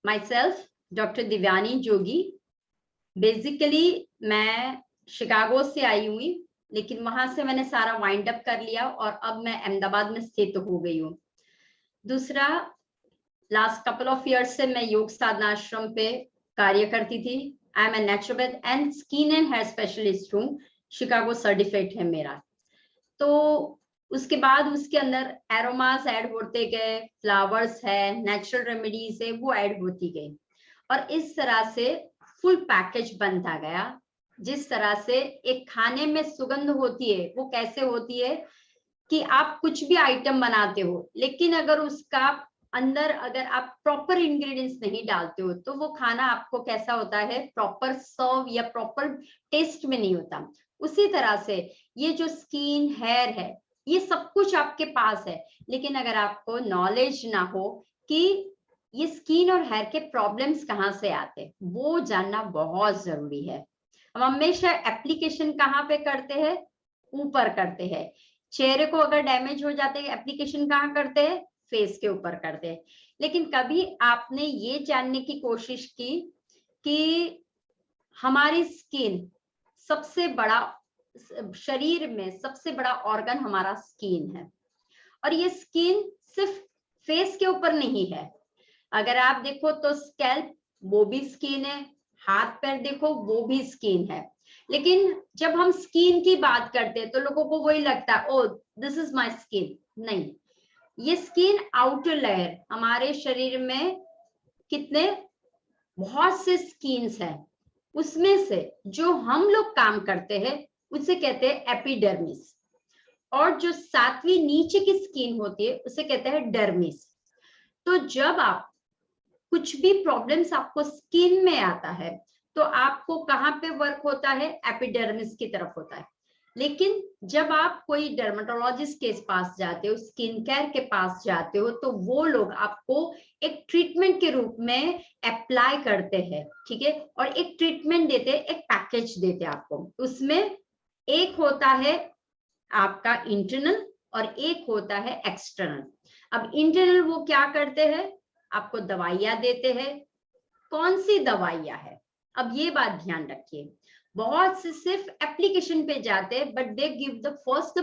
My self doctor Divyani Jogi. Basically मैं Chicago से आई हुई, लेकिन वहां से मैंने सारा वाइंड अप कर लिया और अब मैं अहमदाबाद में स्थित हो गई हूँ। दूसरा, लास्ट कपल ऑफ ईयर्स से मैं योग साधना आश्रम पे कार्य करती थी। I am a naturopath and skin and hair specialist हूँ। शिकागो सर्टिफिकेट है मेरा। तो उसके बाद उसके अंदर एरोमास ऐड होते गए, फ्लावर्स है, नेचुरल रेमेडीज है, वो ऐड होती गई और इस तरह से फुल पैकेज बनता गया। जिस तरह से एक खाने में सुगंध होती है, वो कैसे होती है कि आप कुछ भी आइटम बनाते हो, लेकिन अगर उसका अंदर अगर आप प्रॉपर इंग्रेडिएंट्स नहीं डालते हो तो वो खाना आपको कैसा होता है, प्रॉपर सर्व या प्रॉपर टेस्ट में नहीं होता। उसी तरह से ये जो स्किन हेयर है, ये सब कुछ आपके पास है, लेकिन अगर आपको नॉलेज ना हो कि ये स्किन और हेयर के प्रॉब्लम्स कहाँ से आते हैं, वो जानना बहुत जरूरी है। हम हमेशा एप्लीकेशन कहाँ पे करते हैं, ऊपर करते हैं। चेहरे को अगर डैमेज हो जाते हैं, एप्लीकेशन कहाँ करते हैं, फेस के ऊपर करते हैं। लेकिन कभी आपने ये जानने की कोशिश की कि हमारी स्किन सबसे बड़ा, शरीर में सबसे बड़ा ऑर्गन हमारा स्किन है, और ये स्किन सिर्फ फेस के ऊपर नहीं है। अगर आप देखो तो स्कैल्प, वो भी स्किन है, हाथ पैर देखो, वो भी स्किन है। लेकिन जब हम स्किन की बात करते हैं तो लोगों को वही लगता है, ओ दिस इज माय स्किन। नहीं, ये स्किन आउटर लेयर, हमारे शरीर में कितने बहुत से स्किन्स हैं, उसमें से जो हम लोग काम करते हैं उसे कहते हैं एपिडर्मिस, और जो सातवीं नीचे की स्किन होती है उसे कहते हैं डर्मिस। तो जब आप कुछ भी प्रॉब्लम्स आपको स्किन में आता है तो आपको कहाँ पे वर्क होता है, एपिडर्मिस की तरफ होता है। लेकिन जब आप कोई डर्मेटोलॉजिस्ट के पास जाते हो, स्किन केयर के पास जाते हो, तो वो लोग आपको एक ट्रीटमेंट के रूप में अप्लाई करते हैं, ठीक है, और एक ट्रीटमेंट देते हैं, एक पैकेज देते हैं आपको। उसमें एक होता है आपका इंटरनल और एक होता है एक्सटर्नल। अब इंटरनल वो क्या करते हैं, आपको दवाइयां देते हैं। कौन सी दवाइयां है, अब ये बात ध्यान रखिए, बहुत से सिर्फ एप्लीकेशन पे जाते हैं, but they give the first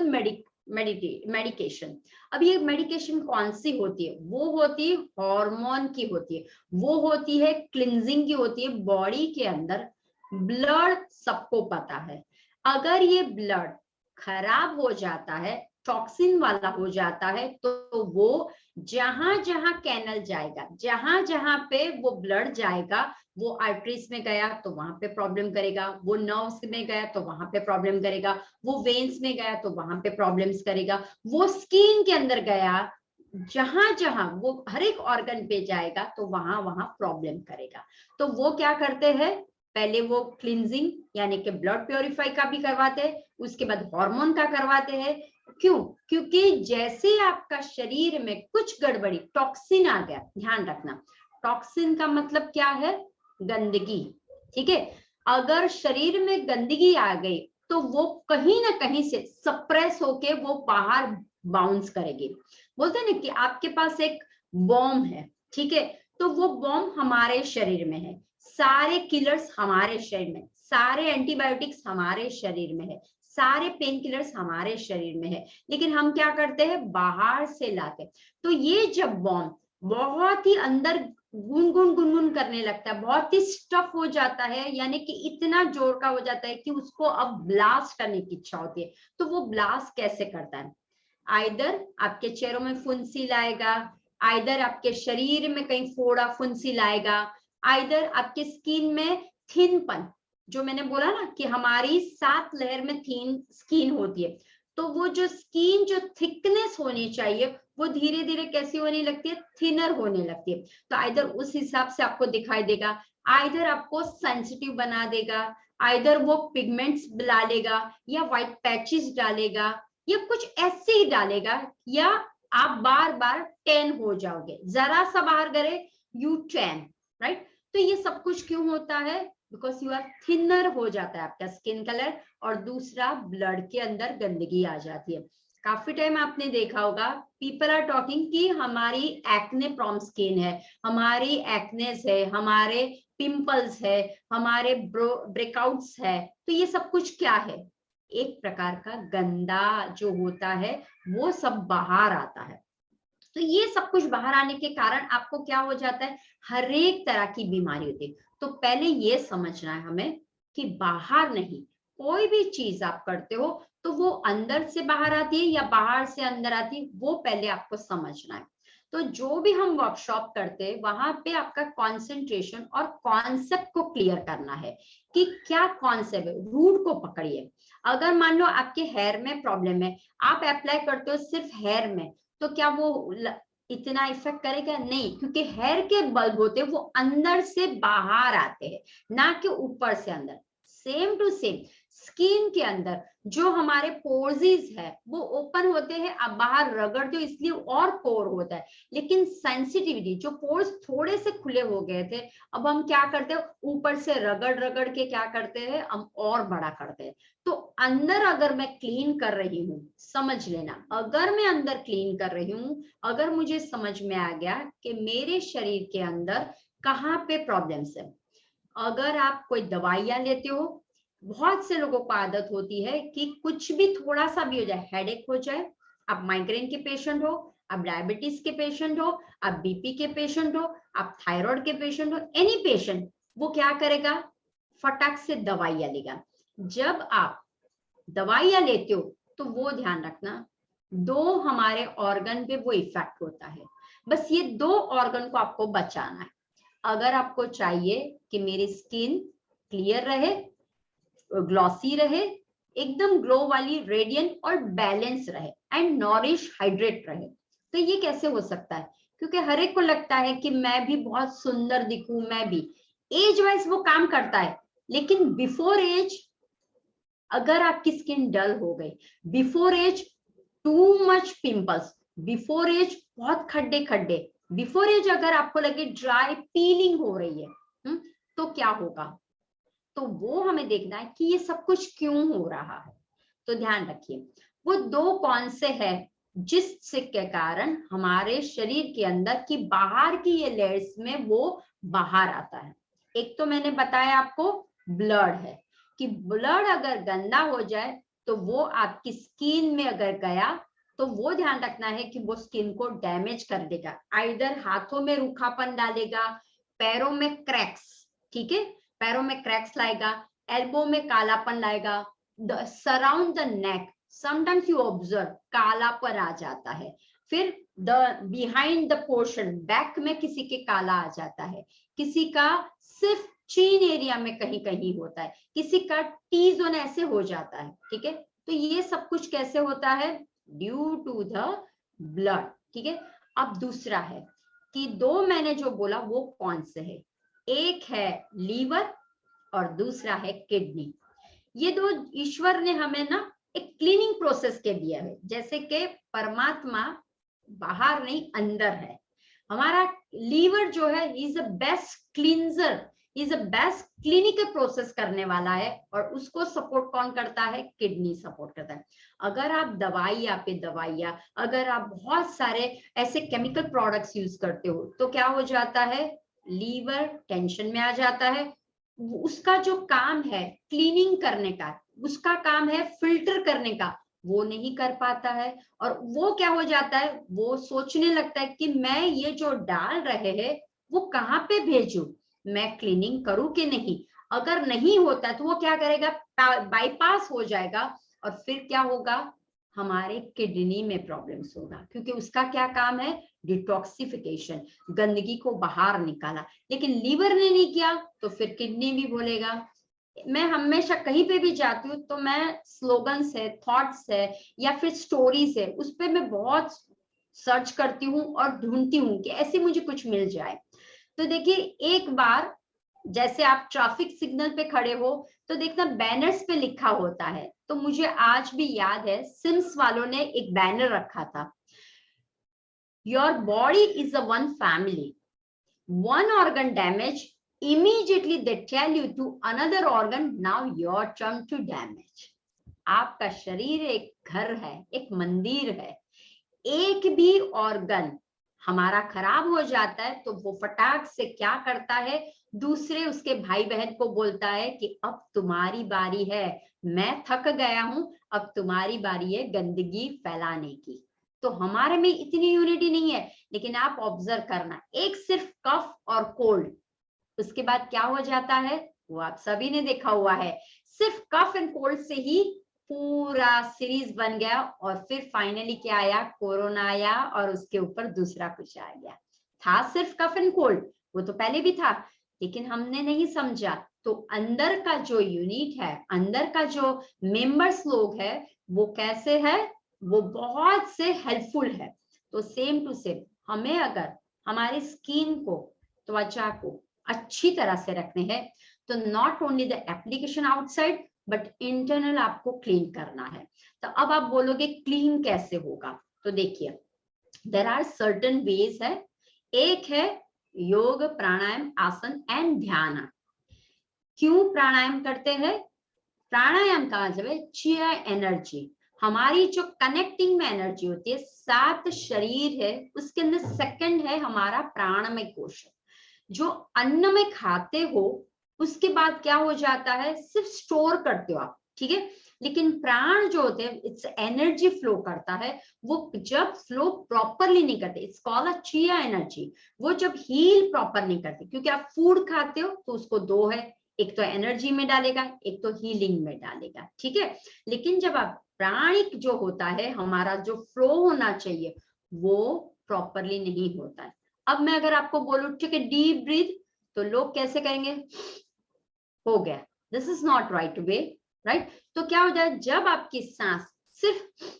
medication. अब ये मेडिकेशन कौन सी होती है, वो होती है हार्मोन की होती है, वो होती है क्लिनजिंग की होती है बॉडी के अंदर। ब्लड सबको पता है, अगर ये ब्लड खराब हो जाता है, टॉक्सिन वाला हो जाता है, तो वो जहां जहां कैनल जाएगा, जहां जहां पे वो ब्लड जाएगा, वो आर्टरीज में गया तो वहां पे प्रॉब्लम करेगा, वो नर्व्स में गया तो वहां पे प्रॉब्लम करेगा, वो वेन्स में गया तो वहां पे प्रॉब्लम्स करेगा, वो स्किन के अंदर गया, जहां जहां वो हर एक ऑर्गन पे जाएगा तो वहां वहां प्रॉब्लम करेगा। तो वो क्या करते हैं, पहले वो क्लींजिंग यानी कि ब्लड प्योरीफाई का भी करवाते हैं, उसके बाद हार्मोन का करवाते हैं। क्यों? क्योंकि जैसे आपका शरीर में कुछ गड़बड़ी, टॉक्सिन आ गया, ध्यान रखना, टॉक्सिन का मतलब क्या है, गंदगी, ठीक है। अगर शरीर में गंदगी आ गई तो वो कहीं ना कहीं से सप्रेस होके वो बाहर बाउंस करेगी। बोलते हैं ना कि आपके पास एक बॉम्ब है, ठीक है, तो वो बॉम्ब हमारे शरीर में है, सारे किलर्स हमारे शरीर में, सारे एंटीबायोटिक्स हमारे शरीर में है, सारे पेन किलर्स हमारे शरीर में है, लेकिन हम क्या करते हैं, बाहर से लाते। तो ये जब बॉम्ब बहुत ही अंदर गुनगुन गुनगुन करने लगता है, बहुत ही स्टफ हो जाता है, यानी कि इतना जोर का हो जाता है कि उसको अब ब्लास्ट करने की इच्छा होती है। तो वो ब्लास्ट कैसे करता है, आइदर आपके चेहरों में फुंसी लाएगा, आइदर आपके शरीर में कहीं फोड़ा फुंसी लाएगा, आइदर आपके स्किन में थिनपन, जो मैंने बोला ना कि हमारी 7 लेयर में थिन स्किन होती है, तो वो जो स्किन जो थिकनेस होनी चाहिए वो धीरे धीरे कैसी होने लगती है, थिनर होने लगती है। तो आइदर उस हिसाब से आपको दिखाई देगा, आइदर आपको सेंसिटिव बना देगा, आइदर वो पिगमेंट्स डालेगा या व्हाइट पैचेस डालेगा या कुछ ऐसे ही डालेगा, या आप बार बार टैन हो जाओगे, जरा सा बाहर करे यू टैन, राइट। तो ये सब कुछ क्यों होता है, बिकॉज यू आर थिनर हो जाता है आपका स्किन कलर, और दूसरा ब्लड के अंदर गंदगी आ जाती है। काफी टाइम आपने देखा होगा पीपल आर टॉकिंग कि हमारी एक्ने प्रॉम स्किन है, हमारी एक्नेस है, हमारे पिंपल्स है, हमारे ब्रेकआउट्स है। तो ये सब कुछ क्या है? एक प्रकार का गंदा जो होता है वो सब बाहर आता है। तो ये सब कुछ बाहर आने के कारण आपको क्या हो जाता है? हर एक तरह की बीमारी होती है। तो पहले ये समझना है हमें कि बाहर नहीं, कोई भी चीज आप करते हो तो वो अंदर से बाहर आती है या बाहर से अंदर आती है, वो पहले आपको समझना है। तो जो भी हम वर्कशॉप करते हैं वहां पे आपका कंसंट्रेशन और कॉन्सेप्ट को क्लियर करना है कि क्या कॉन्सेप्ट है, रूट को पकड़िए। अगर मान लो आपके हेयर में प्रॉब्लम है, आप अप्लाई करते हो सिर्फ हेयर में, तो क्या वो इतना इफेक्ट करेगा? नहीं, क्योंकि हेयर के बल्ब होते हैं वो अंदर से बाहर आते हैं, ना कि ऊपर से अंदर। सेम टू सेम स्किन के अंदर जो हमारे पोर्स है वो ओपन होते हैं, अब बाहर रगड़ते हो इसलिए और पोर होता है। लेकिन सेंसिटिविटी, जो पोर्स थोड़े से खुले हो गए थे, अब हम क्या करते हैं, ऊपर से रगड़ रगड़ के क्या करते हैं, हम और बड़ा करते हैं। तो अंदर अगर मैं क्लीन कर रही हूँ, समझ लेना, अगर मैं अंदर क्लीन कर रही हूँ, अगर मुझे समझ में आ गया कि मेरे शरीर के अंदर कहाँ पे प्रॉब्लम्स है, अगर आप कोई दवाइयां लेते हो, बहुत से लोगों को आदत होती है कि कुछ भी थोड़ा सा भी हो जाए, हेडेक हो जाए, आप माइग्रेन के पेशेंट हो, आप डायबिटीज के पेशेंट हो, आप बीपी के पेशेंट हो, आप थायराइड के पेशेंट हो, एनी पेशेंट, वो क्या करेगा, फटाक से दवाइयां लेगा। जब आप दवाइयां लेते हो तो वो ध्यान रखना, दो हमारे ऑर्गन पे वो इफेक्ट होता है, बस ये दो ऑर्गन को आपको बचाना है। अगर आपको चाहिए कि मेरी स्किन क्लियर रहे, ग्लॉसी रहे, एकदम ग्लो वाली, रेडियंट और बैलेंस रहे एंड नॉरिश हाइड्रेट रहे, तो ये कैसे हो सकता है? क्योंकि हर एक को लगता है कि मैं भी बहुत सुंदर दिखूं, मैं भी, एज वाइज वो काम करता है, लेकिन बिफोर एज अगर आपकी स्किन डल हो गई, before age too much pimples, before age बहुत खड्डे खड्डे, बिफोर एज अगर आपको लगे ड्राई पीलिंग हो रही है, तो क्या होगा? तो वो हमें देखना है कि ये सब कुछ क्यों हो रहा है। तो ध्यान रखिए, वो दो कौन से है जिससे के कारण हमारे शरीर के अंदर की बाहर की ये लेयर्स में वो बाहर आता है। एक तो मैंने बताया आपको ब्लड है, कि ब्लड अगर गंदा हो जाए तो वो आपकी स्किन में अगर गया तो वो ध्यान रखना है कि वो स्किन को डैमेज कर देगा, आइदर हाथों में रूखापन डालेगा, पैरों में क्रैक्स, ठीक है, पैरों में क्रैक्स लाएगा, एल्बो में कालापन लाएगा, surround the neck sometimes you observe कालापन आ जाता है, फिर the behind the portion back में किसी के काला आ जाता है, किसी का सिर्फ चीन एरिया में कहीं कहीं होता है, किसी का टी जोन ऐसे हो जाता है, ठीक है। तो ये सब कुछ कैसे होता है? ड्यू टू द ब्लड, ठीक है। अब दूसरा है कि दो मैंने जो बोला वो कौन से है, एक है लीवर और दूसरा है किडनी। ये दो ईश्वर ने हमें ना एक क्लीनिंग प्रोसेस के दिया है, जैसे कि परमात्मा बाहर नहीं अंदर है। हमारा लीवर जो है is a best cleanser, is a best clinical process करने वाला है, और उसको सपोर्ट कौन करता है? किडनी सपोर्ट करता है। अगर आप दवाइयां पे दवाइयां, अगर आप बहुत सारे ऐसे केमिकल प्रोडक्ट्स यूज करते हो तो क्या हो जाता है? लीवर टेंशन में आ जाता है। उसका जो काम है क्लीनिंग करने का, उसका काम है फिल्टर करने का, वो नहीं कर पाता है, और वो क्या हो जाता है? वो सोचने लगता है कि मैं ये जो डाल रहे हैं वो कहाँ पे भेजूं, मैं क्लीनिंग करूं कि नहीं। अगर नहीं होता तो वो क्या करेगा? बाईपास हो जाएगा, और फिर क्या होगा? हमारे किडनी में प्रॉब्लम्स होगा, क्योंकि उसका क्या काम है? डिटॉक्सिफिकेशन, गंदगी को बाहर निकाला। लेकिन लीवर ने नहीं किया तो फिर किडनी भी बोलेगा। मैं हमेशा कहीं पे भी जाती हूँ तो मैं स्लोगन्स है, थॉट्स है, या फिर स्टोरीज है, उस पर मैं बहुत सर्च करती हूँ और ढूंढती हूँ कि ऐसे मुझे कुछ मिल जाए। तो देखिए, एक बार जैसे आप ट्रैफिक सिग्नल पे खड़े हो तो देखना बैनर्स पे लिखा होता है, तो मुझे आज भी याद है सिम्स वालों ने एक बैनर रखा था, your body is a one family, one organ damage, immediately they tell you to another organ, now your turn to damage. आपका शरीर एक घर है, एक मंदिर है। एक भी ऑर्गन हमारा खराब हो जाता है तो वो फटाक से क्या करता है, दूसरे उसके भाई बहन को बोलता है कि अब तुम्हारी बारी है, मैं थक गया हूं, अब तुम्हारी बारी है गंदगी फैलाने की। तो हमारे में इतनी यूनिटी नहीं है। लेकिन आप ऑब्जर्व करना, एक सिर्फ कफ और कोल्ड, उसके बाद क्या हो जाता है वो आप सभी ने देखा हुआ है। सिर्फ कफ एंड कोल्ड से ही पूरा सीरीज बन गया और फिर फाइनली क्या आया, कोरोना आया और उसके ऊपर दूसरा कुछ आ गया। था सिर्फ कफ एंड कोल्ड, वो तो पहले भी था, लेकिन हमने नहीं समझा। तो अंदर का जो यूनिट है, अंदर का जो मेंबर्स लोग है, वो कैसे है, वो बहुत से हेल्पफुल है। तो सेम टू सेम हमें अगर हमारी स्किन को, त्वचा को अच्छी तरह से रखने हैं तो not only the application outside but internal आपको क्लीन करना है। तो अब आप बोलोगे क्लीन कैसे होगा, तो देखिए देयर आर सर्टेन वेज है। एक है योग, प्राणायाम, आसन एंड ध्यान। क्यों प्राणायाम करते हैं? प्राणायाम का मतलब है चिया एनर्जी, हमारी जो कनेक्टिंग में एनर्जी होती है। 7 शरीर है, उसके अंदर सेकंड है हमारा प्राणमय कोश, जो अन्न में खाते हो उसके बाद क्या हो जाता है, सिर्फ स्टोर करते हो आप, ठीक है। लेकिन प्राण जो होते हैं इट्स एनर्जी फ्लो करता है, वो जब फ्लो प्रॉपरली नहीं करते, it's called a chia energy. वो जब हील प्रॉपर नहीं करते, क्योंकि आप फूड खाते हो तो उसको दो है, एक तो एनर्जी में डालेगा, एक तो हीलिंग में डालेगा, ठीक है। लेकिन जब आप प्राणिक जो होता है हमारा, जो फ्लो होना चाहिए वो प्रॉपरली नहीं होता है। अब मैं अगर आपको बोलूं ठीक है डीप ब्रीथ, तो लोग कैसे करेंगे, हो गया, this is not right way, right. तो क्या हो जाए, जब आपकी सांस सिर्फ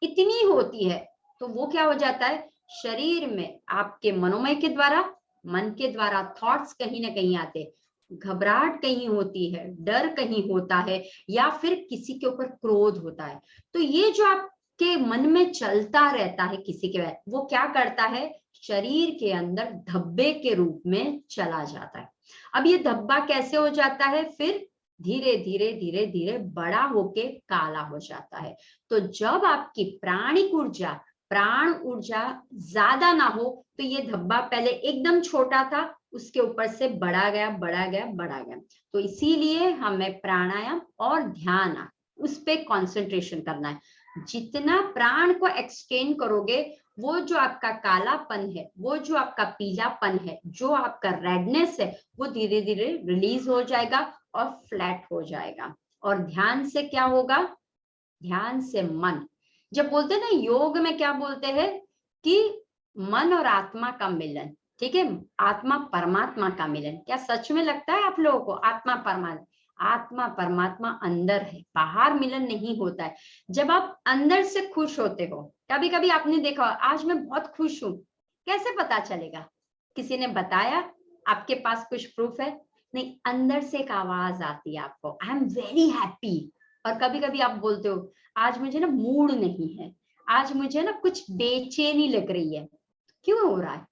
इतनी होती है तो वो क्या हो जाता है, शरीर में आपके मनोमय के द्वारा, मन के द्वारा थॉट्स कहीं ना कहीं आते, घबराहट कहीं होती है, डर कहीं होता है, या फिर किसी के ऊपर क्रोध होता है। तो ये जो आपके मन में चलता रहता है किसी के बारे, वो क्या करता है, शरीर के अंदर धब्बे के रूप में चला जाता है। अब ये धब्बा कैसे हो जाता है, फिर धीरे धीरे धीरे धीरे बड़ा होके काला हो जाता है। तो जब आपकी प्राणिक ऊर्जा, प्राण ऊर्जा ज्यादा ना हो तो ये धब्बा पहले एकदम छोटा था, उसके ऊपर से बढ़ा गया बढ़ा गया बढ़ा गया। तो इसीलिए हमें प्राणायाम और ध्यान उस पे कंसंट्रेशन करना है। जितना प्राण को एक्सटेंड करोगे, वो जो आपका कालापन है, वो जो आपका पीलापन है, जो आपका रेडनेस है, वो धीरे धीरे रिलीज हो जाएगा और फ्लैट हो जाएगा। और ध्यान से क्या होगा, ध्यान से मन, जब बोलते हैं ना योग में क्या बोलते हैं कि मन और आत्मा का मिलन, ठीक है, आत्मा परमात्मा का मिलन। क्या सच में लगता है आप लोगों को आत्मा परमात्मा, आत्मा परमात्मा अंदर है, बाहर मिलन नहीं होता है। जब आप अंदर से खुश होते हो, कभी कभी आपने देखा आज मैं बहुत खुश हूं, कैसे पता चलेगा, किसी ने बताया, आपके पास कुछ प्रूफ है? नहीं, अंदर से एक आवाज आती है आपको, आई एम वेरी हैप्पी। और कभी कभी आप बोलते हो आज मुझे ना मूड नहीं है, आज मुझे ना कुछ बेचैनी लग रही है, क्यों हो रहा है?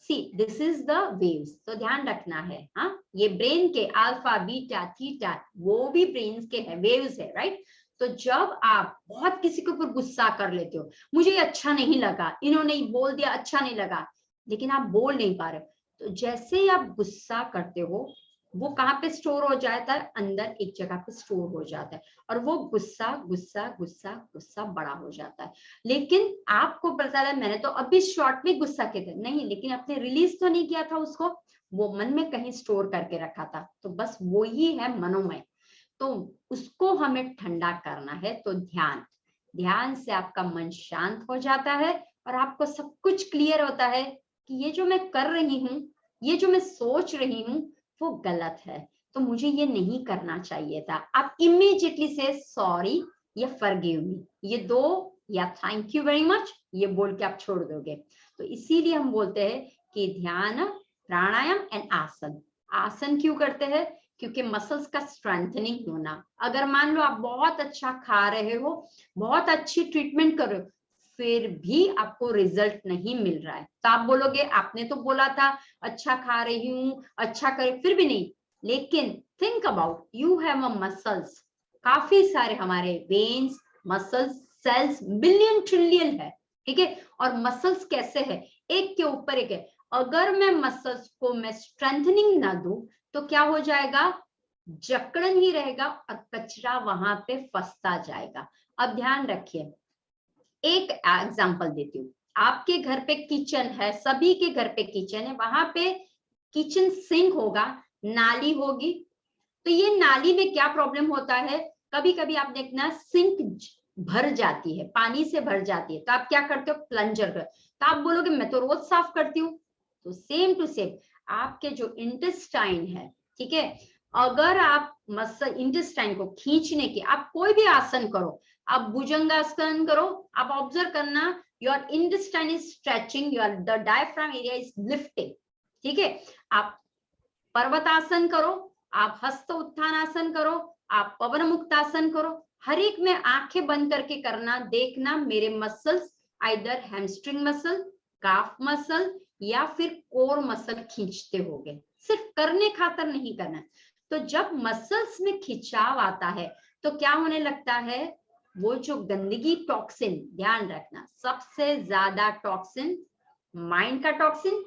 See this is the waves. तो ध्यान रखना है, हाँ, ये ब्रेन के अल्फा बीटा थीटा वो भी ब्रेन के है, वेव्स है, राइट। तो जब आप बहुत किसी के ऊपर गुस्सा कर लेते हो, मुझे अच्छा नहीं लगा, इन्होंने बोल दिया अच्छा नहीं लगा, लेकिन आप बोल नहीं पा रहे, तो जैसे ही आप गुस्सा करते हो वो कहाँ पे स्टोर हो जाता है, अंदर एक जगह पे स्टोर हो जाता है, और वो गुस्सा गुस्सा गुस्सा गुस्सा बड़ा हो जाता है। लेकिन आपको पता है मैंने तो अभी शॉर्ट में गुस्सा किया था, नहीं, लेकिन आपने रिलीज तो नहीं किया था उसको, वो मन में कहीं स्टोर करके रखा था। तो बस वो ही है मनोमय, तो उसको हमें ठंडा करना है। तो ध्यान, ध्यान से आपका मन शांत हो जाता है और आपको सब कुछ क्लियर होता है कि ये जो मैं कर रही हूँ, ये जो मैं सोच रही हूँ वो गलत है, तो मुझे ये नहीं करना चाहिए था। आप इमीडिएटली से सॉरी या फॉरगिव मी, ये दो, या थैंक यू वेरी मच, ये बोल के आप छोड़ दोगे। तो इसीलिए हम बोलते हैं कि ध्यान, प्राणायाम एंड आसन। आसन क्यों करते हैं? क्योंकि मसल्स का स्ट्रेंथनिंग होना। अगर मान लो आप बहुत अच्छा खा रहे हो, बहुत अच्छी ट्रीटमेंट कर रहे हो, फिर भी आपको रिजल्ट नहीं मिल रहा है, तो आप बोलोगे आपने तो बोला था अच्छा खा रही हूँ, अच्छा करे, फिर भी नहीं। लेकिन think about, you have a muscles, काफी सारे हमारे veins, muscles, cells billion trillion है, ठीक है। और मसल्स कैसे है, एक के ऊपर एक है। अगर मैं मसल्स को मैं स्ट्रेंथनिंग ना दूं तो क्या हो जाएगा, जकड़न ही रहेगा और कचरा वहां पे फंसता जाएगा। अब ध्यान रखिए, एक एग्जांपल देती हूँ। आपके घर पे किचन है, सभी के घर पे किचन है, वहां पे किचन सिंक होगा, नाली होगी। तो ये नाली में क्या प्रॉब्लम होता है, कभी कभी आप देखना सिंक भर जाती है, पानी से भर जाती है, तो आप क्या करते हो, प्लंजर कर। तो आप बोलोगे मैं तो रोज साफ करती हूँ। तो सेम टू सेम आपके जो इंटेस्टाइन है, ठीक है, अगर आप मसल इंटेस्टाइन को खींचने की, आप कोई भी आसन करो, आप भुजंगासन करो, आप ऑब्जर्व करना your intestine is stretching, your the diaphragm area is lifting, ठीक है। आप पर्वतासन करो, आप हस्त उत्थान आसन करो, आप पवन मुक्तासन करो, हर एक में आंखें बंद करके करना, देखना मेरे muscles either hamstring muscle, calf muscle या फिर कोर मसल खींचते होगे, सिर्फ करने खातर नहीं करना। तो जब मसल्स में खिंचाव आता है तो क्या होने लगता है, वो जो गंदगी टॉक्सिन, ध्यान रखना सबसे ज्यादा टॉक्सिन माइंड का टॉक्सिन,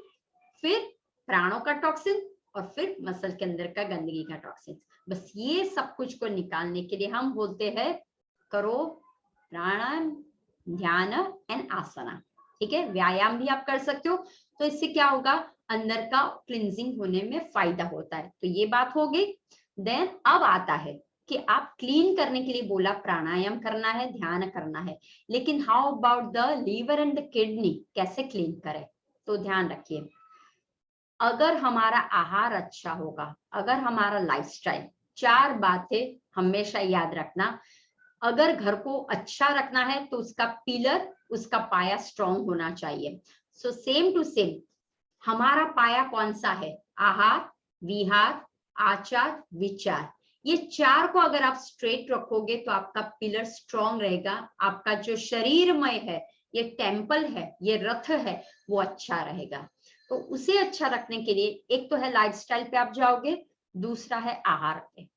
फिर प्राणों का टॉक्सिन और फिर मसल के अंदर का गंदगी का टॉक्सिन। बस ये सब कुछ को निकालने के लिए हम बोलते हैं करो प्राणायाम, ध्यान एंड आसना, ठीक है। व्यायाम भी आप कर सकते हो, तो इससे क्या होगा, अंदर का क्लींजिंग होने में फायदा होता है। तो ये बात हो गई। देन अब आता है कि आप क्लीन करने के लिए बोला, प्राणायाम करना है, ध्यान करना है, लेकिन how about the liver and the kidney, कैसे क्लीन करें। तो ध्यान रखिए, अगर हमारा आहार अच्छा होगा, अगर हमारा लाइफस्टाइल, चार बातें हमेशा याद रखना। अगर घर को अच्छा रखना है तो उसका पिलर, उसका पाया स्ट्रॉन्ग होना चाहिए। सो सेम टू सेम हमारा पाया कौन सा है, आहार, विहार, आचार, विचार। ये चार को अगर आप स्ट्रेट रखोगे तो आपका पिलर स्ट्रॉन्ग रहेगा, आपका जो शरीरमय है, ये टेम्पल है, ये रथ है, वो अच्छा रहेगा। तो उसे अच्छा रखने के लिए एक तो है लाइफस्टाइल पे आप जाओगे, दूसरा है आहार पे।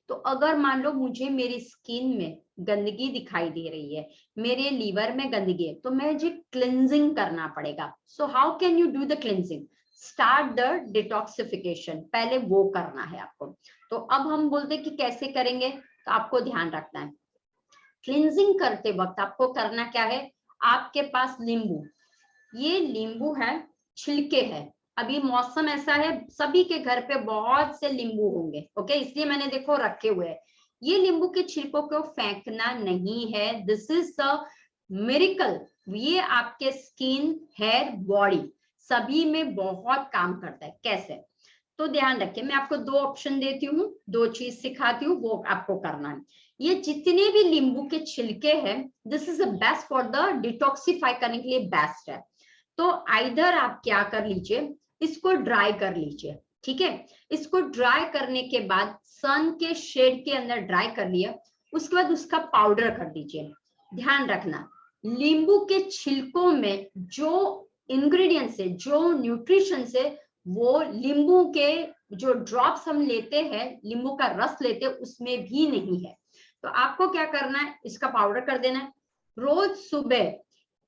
तो अगर मान लो मुझे मेरी स्किन में गंदगी दिखाई दे रही है, मेरे लीवर में गंदगी है, तो मुझे क्लिंजिंग करना पड़ेगा। So how can you do the cleansing, start the detoxification, पहले वो करना है आपको। तो अब हम बोलते कि कैसे करेंगे, तो आपको ध्यान रखना है क्लिंजिंग करते वक्त आपको करना क्या है। आपके पास नींबू, ये नींबू है, छिलके है, अभी मौसम ऐसा है सभी के घर पे बहुत से नींबू होंगे, ओके, इसलिए मैंने देखो रखे हुए हैं। ये नींबू के छिलकों को फेंकना नहीं है, दिस इज अ मिरेकल। ये आपके स्किन, हेयर, बॉडी सभी में बहुत काम करता है। कैसे, तो ध्यान रखिए, मैं आपको दो ऑप्शन देती हूँ, दो चीज सिखाती हूँ, वो आपको करना है। ये जितने भी नींबू के छिलके हैं, this is the best for the detoxify करने के लिए बेस्ट है। तो आइदर आप क्या कर लीजिए, इसको ड्राई कर लीजिए, ठीक है। इसको ड्राई करने के बाद सन के शेड के अंदर ड्राई कर लिया, उसके बाद उसका पाउडर कर दीजिए। ध्यान रखना, नींबू के छिलकों में जो इंग्रेडिएंट्स है, जो न्यूट्रिशन है, वो नींबू के जो ड्रॉप्स हम लेते हैं, नींबू का रस लेते हैं, उसमें भी नहीं है। तो आपको क्या करना है, इसका पाउडर कर देना है। रोज सुबह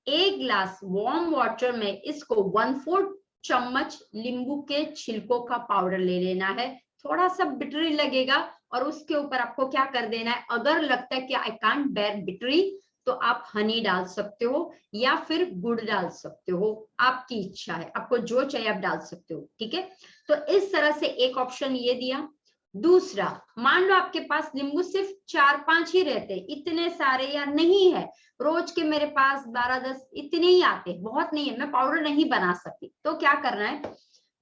एक ग्लास वार्म वाटर में इसको 1/4 चम्मच नींबू के छिलकों का पाउडर ले लेना है। थोड़ा सा बिटरी लगेगा और उसके ऊपर आपको क्या कर देना है, अगर लगता है कि आई कांट बेयर बिटरी, तो आप हनी डाल सकते हो या फिर गुड़ डाल सकते हो, आपकी इच्छा है, आपको जो चाहिए आप डाल सकते हो, ठीक है। तो इस तरह से एक ऑप्शन ये दिया। दूसरा, मान लो आपके पास नींबू सिर्फ 4-5 ही रहते, इतने सारे या नहीं है, रोज के मेरे पास 12-10 इतने ही आते, बहुत नहीं है, मैं पाउडर नहीं बना सकती। तो क्या करना है,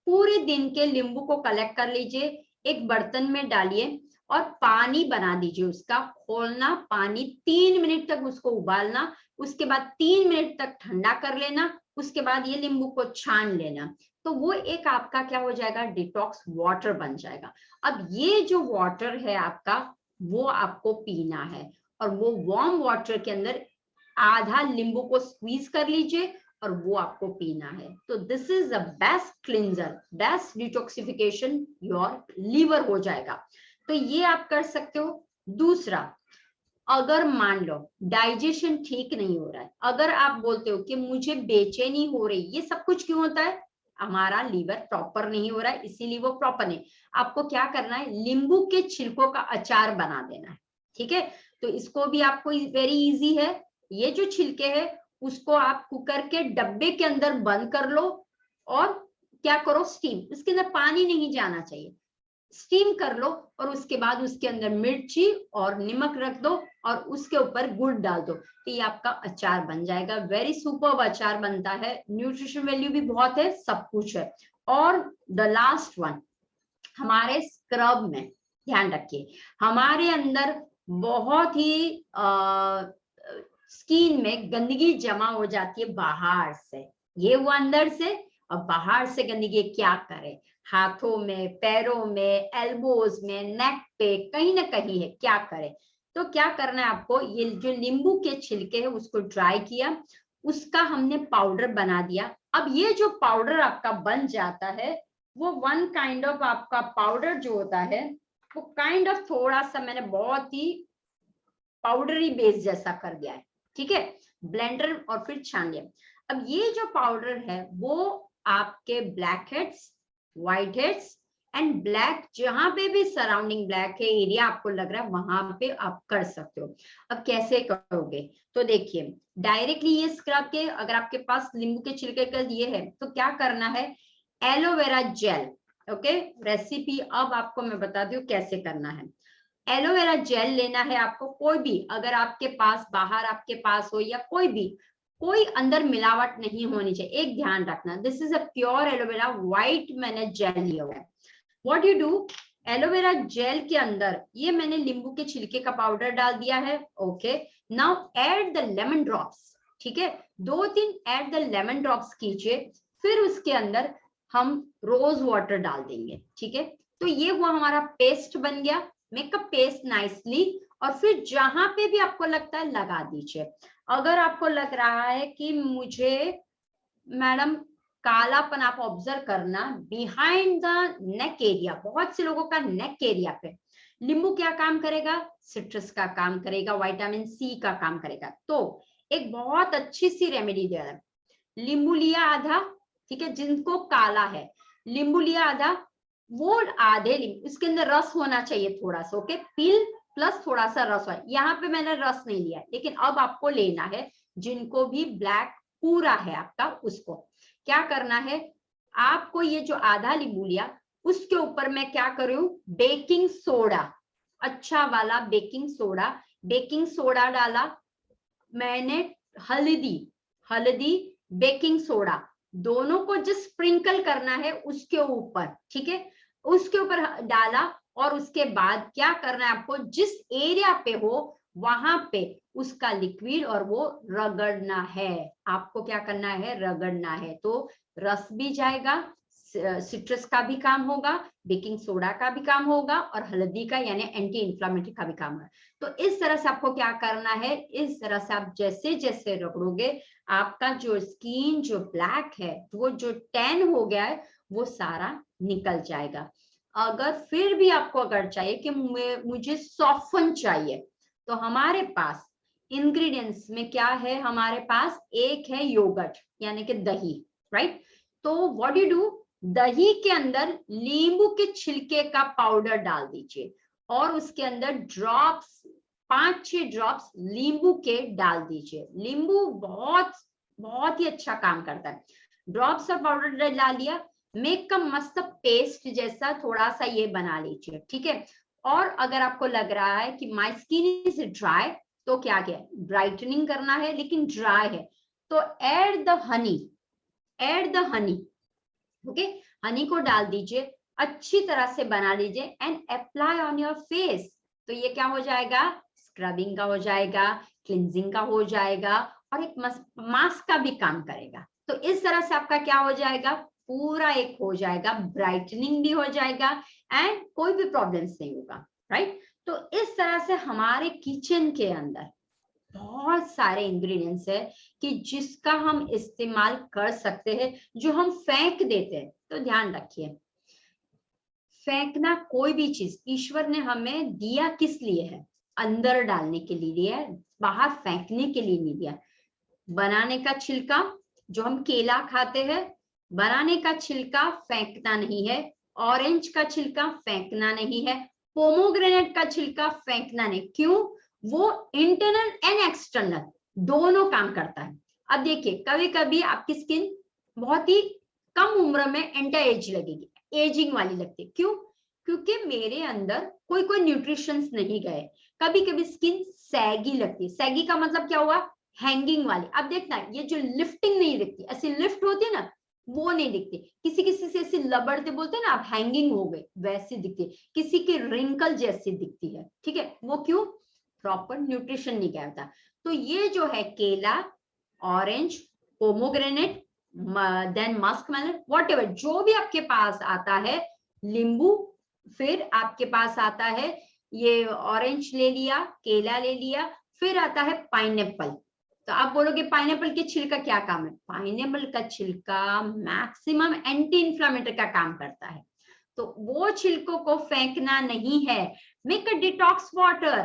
पूरे दिन के नींबू को कलेक्ट कर लीजिए, एक बर्तन में डालिए और पानी बना दीजिए, उसका खोलना, पानी 3 मिनट तक उसको उबालना, उसके बाद 3 मिनट तक ठंडा कर लेना, उसके बाद ये नींबू को छान लेना। तो वो एक आपका क्या हो जाएगा, डिटॉक्स वाटर बन जाएगा। अब ये जो वाटर है आपका, वो आपको पीना है, और वो वार्म वाटर के अंदर आधा नींबू को स्क्वीज कर लीजिए और वो आपको पीना है। तो this is the best cleanser, best detoxification, your liver हो जाएगा। तो ये आप कर सकते हो। दूसरा, अगर मान लो डाइजेशन ठीक नहीं हो रहा है, अगर आप बोलते हो कि मुझे बेचैनी हो रही, ये सब कुछ क्यों होता है, हमारा लीवर प्रॉपर नहीं हो रहा है, इसीलिए वो प्रॉपर नहीं। आपको क्या करना है, नींबू के छिलकों का अचार बना देना है, ठीक है। तो इसको भी आपको वेरी इजी है, ये जो छिलके है उसको आप कुकर के डब्बे के अंदर बंद कर लो और क्या करो, स्टीम, उसके अंदर पानी नहीं जाना चाहिए, स्टीम कर लो और उसके बाद उसके अंदर मिर्ची और नमक रख दो और उसके ऊपर गुड़ डाल दो, तो ये आपका अचार बन जाएगा। वेरी सुपर्ब अचार बनता है, न्यूट्रिशन वैल्यू भी बहुत है, सब कुछ है। और द लास्ट वन, हमारे स्क्रब में ध्यान रखिए, हमारे अंदर बहुत ही स्किन में गंदगी जमा हो जाती है बाहर से, ये वो अंदर से, और बाहर से गंदगी क्या करे, हाथों में, पैरों में, एल्बोज में, नेक पे, कहीं ना कहीं है, क्या करे। तो क्या करना है आपको, ये जो नींबू के छिलके है उसको ड्राई किया, उसका हमने पाउडर बना दिया। अब ये जो पाउडर आपका बन जाता है वो वन काइंड ऑफ आपका पाउडर जो होता है वो काइंड ऑफ थोड़ा सा मैंने बहुत ही पाउडरी बेस जैसा कर दिया है, ठीक है, ब्लेंडर और फिर छान लिया। अब ये जो पाउडर है वो आपके black heads, white heads and black, जहां पे भी सराउंडिंग ब्लैक है एरिया आपको लग रहा है वहां पे आप कर सकते हो। अब कैसे करोगे, तो देखिए डायरेक्टली ये स्क्रब के, अगर आपके पास नींबू के छिलके का ये है तो क्या करना है, एलोवेरा जेल, ओके, रेसिपी अब आपको मैं बता दूं कैसे करना है। एलोवेरा जेल लेना है आपको, कोई भी, अगर आपके पास बाहर आपके पास हो या कोई भी, कोई अंदर मिलावट नहीं होनी चाहिए, एक ध्यान रखना, this is a pure aloe vera white मैंने जेल लिया हुआ है। What you do, aloe vera gel के अंदर ये मैंने नींबू के छिलके का पाउडर डाल दिया है, okay. Now add the lemon drops, ठीक है, 2-3 ऐड द लेमन ड्रॉप्स कीजिए, फिर उसके अंदर हम रोज वाटर डाल देंगे, ठीक है। तो ये हुआ हमारा पेस्ट बन गया, मेकअप पेस्ट नाइसली, और फिर जहां पे भी आपको लगता है लगा दीजिए। अगर आपको लग रहा है कि मुझे मैडम कालापन, आप ऑब्जर्व करना बिहाइंड द नेक एरिया, बहुत से लोगों का नेक एरिया पे नींबू क्या काम करेगा, सिट्रस का काम करेगा, विटामिन सी का काम करेगा। तो एक बहुत अच्छी सी रेमेडी दे रहा है, नींबू लिया आधा, ठीक है, जिनको काला है नींबू लिया आधा, वो आधे नींबू, उसके अंदर रस होना चाहिए थोड़ा सा, ओके, पील प्लस थोड़ा सा रस है, यहाँ पे मैंने रस नहीं लिया, लेकिन अब आपको लेना है, जिनको भी ब्लैक पूरा है आपका, उसको क्या करना है, आपको ये जो आधा नींबू लिया उसके ऊपर मैं क्या करूं, बेकिंग सोडा, अच्छा वाला बेकिंग सोडा डाला मैंने, हल्दी, हल्दी, बेकिंग सोडा, दोनों को जस्ट स्प्रिंकल करना है उसके ऊपर, ठीक है, उसके ऊपर डाला, और उसके बाद क्या करना है आपको, जिस एरिया पे हो वहां पे उसका लिक्विड और वो रगड़ना है, आपको क्या करना है, रगड़ना है, तो रस भी जाएगा, सिट्रस का भी काम होगा, बेकिंग सोडा का भी काम होगा, और हल्दी का यानी एंटी इंफ्लेमेटरी का भी काम होगा। तो इस तरह से आपको क्या करना है, इस तरह से आप जैसे जैसे रगड़ोगे आपका जो स्किन जो ब्लैक है, वो जो टैन हो गया है वो सारा निकल जाएगा। अगर फिर भी आपको अगर चाहिए कि मुझे सॉफ्टन चाहिए, तो हमारे पास इंग्रेडिएंट्स में क्या है, हमारे पास एक है योगर्ट यानी कि दही, राइट। तो व्हाट यू डू, दही के अंदर नींबू के छिलके का पाउडर डाल दीजिए और उसके अंदर ड्रॉप्स, 5-6 ड्रॉप्स नींबू के डाल दीजिए। नींबू बहुत बहुत ही अच्छा काम करता है। ड्रॉप्स ऑफ पाउडर डाल दिया, मेक का मस्त पेस्ट जैसा थोड़ा सा ये बना लीजिए, ठीक है। और अगर आपको लग रहा है कि माय स्किन इज ड्राई, तो क्या क्या ब्राइटनिंग करना है लेकिन ड्राई है, तो add the honey, okay, Honey को डाल दीजिए, अच्छी तरह से बना लीजिए and apply on your face. तो ये क्या हो जाएगा, स्क्रबिंग का हो जाएगा, क्लिनजिंग का हो जाएगा, और एक मास्क का भी काम करेगा। तो इस तरह से आपका क्या हो जाएगा, पूरा एक हो जाएगा, ब्राइटनिंग भी हो जाएगा एंड कोई भी प्रॉब्लम्स नहीं होगा, राइट। तो इस तरह से हमारे किचन के अंदर बहुत सारे इंग्रेडिएंट्स है कि जिसका हम इस्तेमाल कर सकते हैं, जो हम फेंक देते हैं। तो ध्यान रखिए, फेंकना कोई भी चीज, ईश्वर ने हमें दिया किस लिए है, अंदर डालने के लिए लिया है, बाहर फेंकने के लिए नहीं लिया। बनाने का छिलका, जो हम केला खाते हैं, बनाने का छिलका फेंकना नहीं है, ऑरेंज का छिलका फेंकना नहीं है, पोमोग्रेनेट का छिलका फेंकना नहीं। क्यों? वो इंटरनल एंड एक्सटर्नल दोनों काम करता है। अब देखिए, कभी कभी आपकी स्किन बहुत ही कम उम्र में एंटी एज लगेगी, एजिंग वाली लगती है। क्यों? क्योंकि मेरे अंदर कोई कोई न्यूट्रिशंस नहीं गए। कभी कभी स्किन सैगी लगती है। सैगी का मतलब क्या हुआ? हैंगिंग वाली। अब देखना, ये जो लिफ्टिंग नहीं दिखती, ऐसी लिफ्ट होती है ना, वो नहीं दिखती। किसी किसी से ऐसी लबड़ते बोलते हैं ना आप, हैंगिंग हो गए, वैसी दिखती है। किसी की रिंकल जैसी दिखती है, ठीक है? वो क्यों? प्रॉपर न्यूट्रिशन नहीं गया होता। तो ये जो है केला, orange, pomegranate, then musk melon, whatever जो भी आपके पास आता है, नींबू, फिर आपके पास आता है ये ऑरेंज ले लिया, केला ले लिया, फिर आता है पाइनएप्पल। तो आप बोलोगे पाइनएप्पल के छिलका क्या काम है? पाइनएप्पल का छिलका मैक्सिमम एंटी इंफ्लेमेटरी का काम करता है। तो वो छिलकों को फेंकना नहीं है। Make a detox water,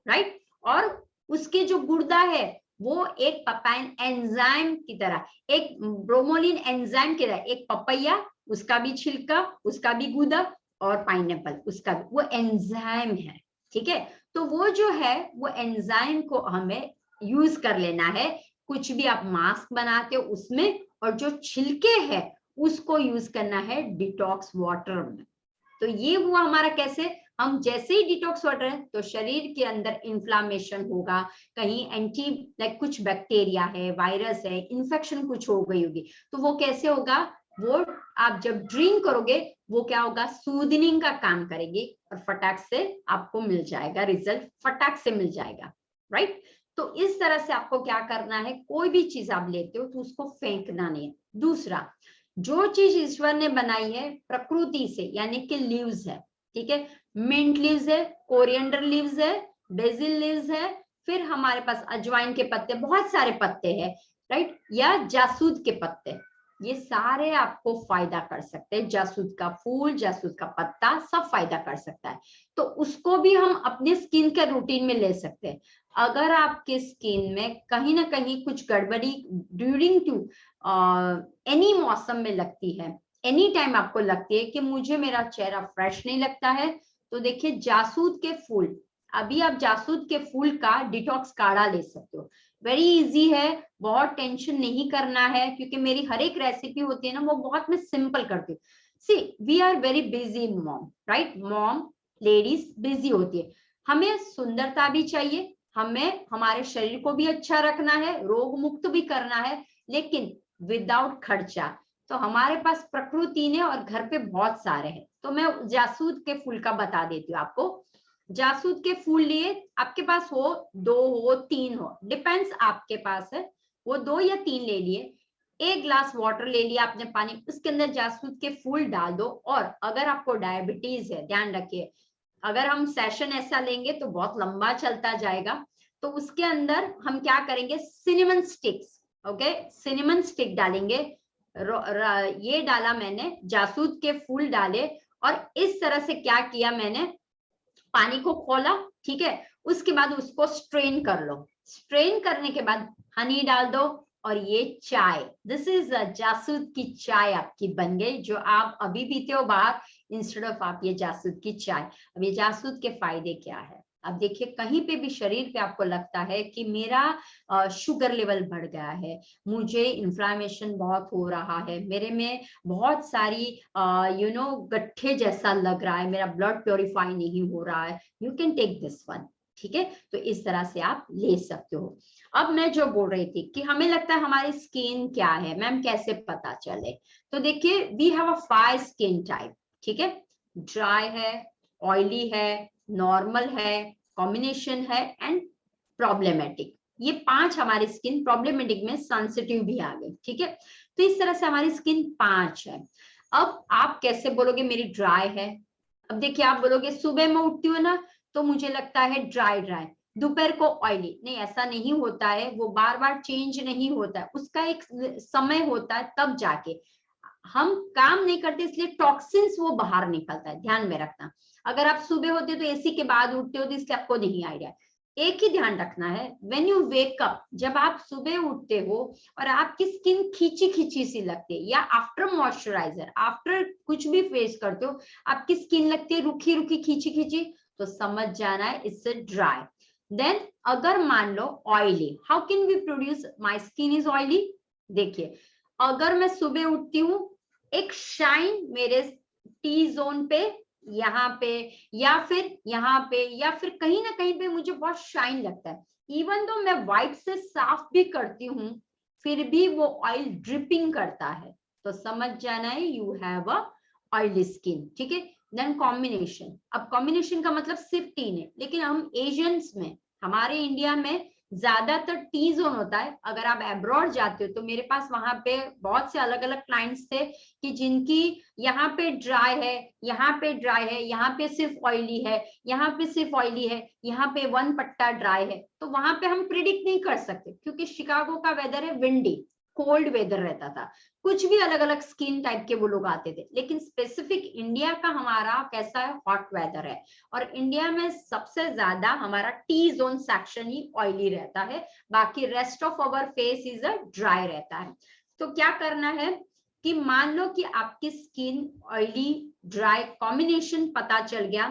right? और उसके जो गुर्दा है वो एक पपाइन एंजाइम की तरह, एक ब्रोमोलिन एंजाइम की तरह, एक पपैया उसका भी छिलका, उसका भी गुदा, और पाइनएप्पल उसका भी, वो एंजाइम है, ठीक है? तो वो जो है वो एंजाइम को हमें यूज कर लेना है। कुछ भी आप मास्क बनाते हो उसमें, और जो छिलके हैं उसको यूज करना है डिटॉक्स वाटर में। तो ये हुआ हमारा कैसे, हम जैसे ही डिटॉक्स वाटर है तो शरीर के अंदर इन्फ्लामेशन होगा, कहीं एंटी लाइक कुछ बैक्टीरिया है, वायरस है, इन्फेक्शन कुछ हो गई होगी, तो वो कैसे होगा? वो आप जब ड्रिंक करोगे वो क्या होगा? सूदनिंग का काम करेगी, और फटाक से आपको मिल जाएगा रिजल्ट, फटाक से मिल जाएगा, राइट? तो इस तरह से आपको क्या करना है, कोई भी चीज आप लेते हो तो उसको फेंकना नहीं है। दूसरा, जो चीज ईश्वर ने बनाई है प्रकृति से, यानी कि लीव्स है, ठीक है? मिंट लीव्स है, कोरिएंडर लीव्स है, बेसिल लीव्स है, फिर हमारे पास अजवाइन के पत्ते, बहुत सारे पत्ते हैं, राइट? या जासूद के पत्ते, ये सारे आपको फायदा कर सकते हैं। जासूद का फूल, जासूद का पत्ता, सब फायदा कर सकता है। तो उसको भी हम अपने स्किन के रूटीन में ले सकते हैं। अगर आपके स्किन में कहीं ना कहीं कुछ गड़बड़ी ड्यूरिंग टू एनी मौसम में लगती है, एनी टाइम आपको लगती है कि मुझे मेरा चेहरा फ्रेश नहीं लगता है, तो देखिए जासूद के फूल, अभी आप जासूद के फूल का डिटॉक्स काढ़ा ले सकते हो। वेरी इजी है, बहुत टेंशन नहीं करना है, क्योंकि मेरी हर एक रेसिपी होती है ना वो बहुत मैं सिंपल करती हूँ। See we are very busy mom, right? Mom ladies busy होती है, हमें सुंदरता भी चाहिए, हमें हमारे शरीर को भी अच्छा रखना है, रोग मुक्त भी करना है, लेकिन विदाउट खर्चा। तो हमारे पास प्रकृति ने और घर पे बहुत सारे हैं। तो मैं जासूद के फूल का बता देती हूँ आपको। जासूद के फूल लिए, आपके पास हो, 2 हो, 3 हो, डिपेंड्स आपके पास है, वो 2 या 3 ले लिए। 1 ग्लास वाटर ले लिया आपने पानी, उसके अंदर जासूद के फूल डाल दो। और अगर आपको डायबिटीज है, ध्यान रखिए, अगर हम सेशन ऐसा लेंगे तो बहुत लंबा चलता जाएगा, तो उसके अंदर हम क्या करेंगे, cinnamon sticks, okay, cinnamon stick डालेंगे। ये डाला मैंने, जासूद के फूल डाले, और इस तरह से क्या किया मैंने, पानी को खोला, ठीक है? उसके बाद उसको स्ट्रेन कर लो। स्ट्रेन करने के बाद हनी डाल दो, और ये चाय, दिस इज जासूद की चाय आपकी बन गई, जो आप अभी पीते हो बाहर, इंस्टेड ऑफ आप ये जासूद की चाय। अब ये जासूद के फायदे क्या है? अब देखिए, कहीं पे भी शरीर पे आपको लगता है कि मेरा शुगर लेवल बढ़ गया है, मुझे इन्फ्लामेशन बहुत हो रहा है, मेरे में बहुत सारी गट्ठे जैसा लग रहा है, मेरा ब्लड प्योरीफाई नहीं हो रहा है, you can take this one, ठीक है? तो इस तरह से आप ले सकते हो। अब मैं जो बोल रही थी कि हमें लगता है हमारी स्किन क्या है, मैम कैसे पता चले? तो देखिए, we have a 5 skin type, ठीक है? ड्राई है, ऑयली है, नॉर्मल है, कॉम्बिनेशन है, एंड प्रॉब्लमेटिक। ये 5 हमारी स्किन, प्रॉब्लमेटिक में सेंसिटिव भी आ गई, ठीक है? तो इस तरह से हमारी स्किन 5 है। अब आप कैसे बोलोगे मेरी ड्राई है? अब देखिए, आप बोलोगे सुबह में उठती हूँ ना तो मुझे लगता है ड्राई ड्राई, दोपहर को ऑयली। नहीं, ऐसा नहीं होता है, वो बार बार चेंज नहीं होता है, उसका एक समय होता है तब जाके। हम काम नहीं करते इसलिए टॉक्सिन्स वो बाहर निकलता है, ध्यान में रखना। अगर आप सुबह होते तो एसी के बाद उठते हो तो इसलिए आपको नहीं आइडिया। एक ही ध्यान रखना है, व्हेन यू वेक अप, जब आप सुबह उठते हो और आपकी स्किन खींची खींची सी लगती है, या आफ्टर मॉइस्चराइजर, आफ्टर कुछ भी फेस करते हो आपकी स्किन लगती है रुखी रुखी खींची खींची, तो समझ जाना है इससे ड्राई। देन अगर मान लो oily, how can we produce my skin is oily. देखिए, अगर मैं सुबह उठती हूँ, एक शाइन मेरे टी जोन पे, यहाँ पे या फिर यहाँ पे या फिर कहीं ना कहीं पे मुझे बहुत शाइन लगता है, इवन तो मैं वाइट से साफ भी करती हूँ फिर भी वो ऑयल ड्रिपिंग करता है, तो समझ जाना है you have a oily skin, ठीक है। देन कॉम्बिनेशन, अब कॉम्बिनेशन का मतलब सिर्फ टी नहीं, लेकिन हम एशियंस में, हमारे इंडिया में ज्यादातर टी जोन होता है। अगर आप अब्रॉड जाते हो तो मेरे पास वहां पे बहुत से अलग अलग क्लाइंट्स थे कि जिनकी यहाँ पे ड्राई है, यहाँ पे ड्राई है, यहाँ पे सिर्फ ऑयली है, यहाँ पे सिर्फ ऑयली है, यहाँ पे वन पट्टा ड्राई है। तो वहां पे हम प्रिडिक्ट नहीं कर सकते क्योंकि शिकागो का वेदर है विंडी, कोल्ड वेदर रहता था, कुछ भी अलग अलग स्किन टाइप के वो लोग आते थे। लेकिन स्पेसिफिक इंडिया का हमारा कैसा है, हॉट वेदर है, और इंडिया में सबसे ज्यादा हमारा टी जोन सेक्शन ही ऑयली रहता है, बाकी rest of our face is a dry रहता है। तो क्या करना है कि मान लो कि आपकी स्किन ऑयली ड्राई कॉम्बिनेशन पता चल गया,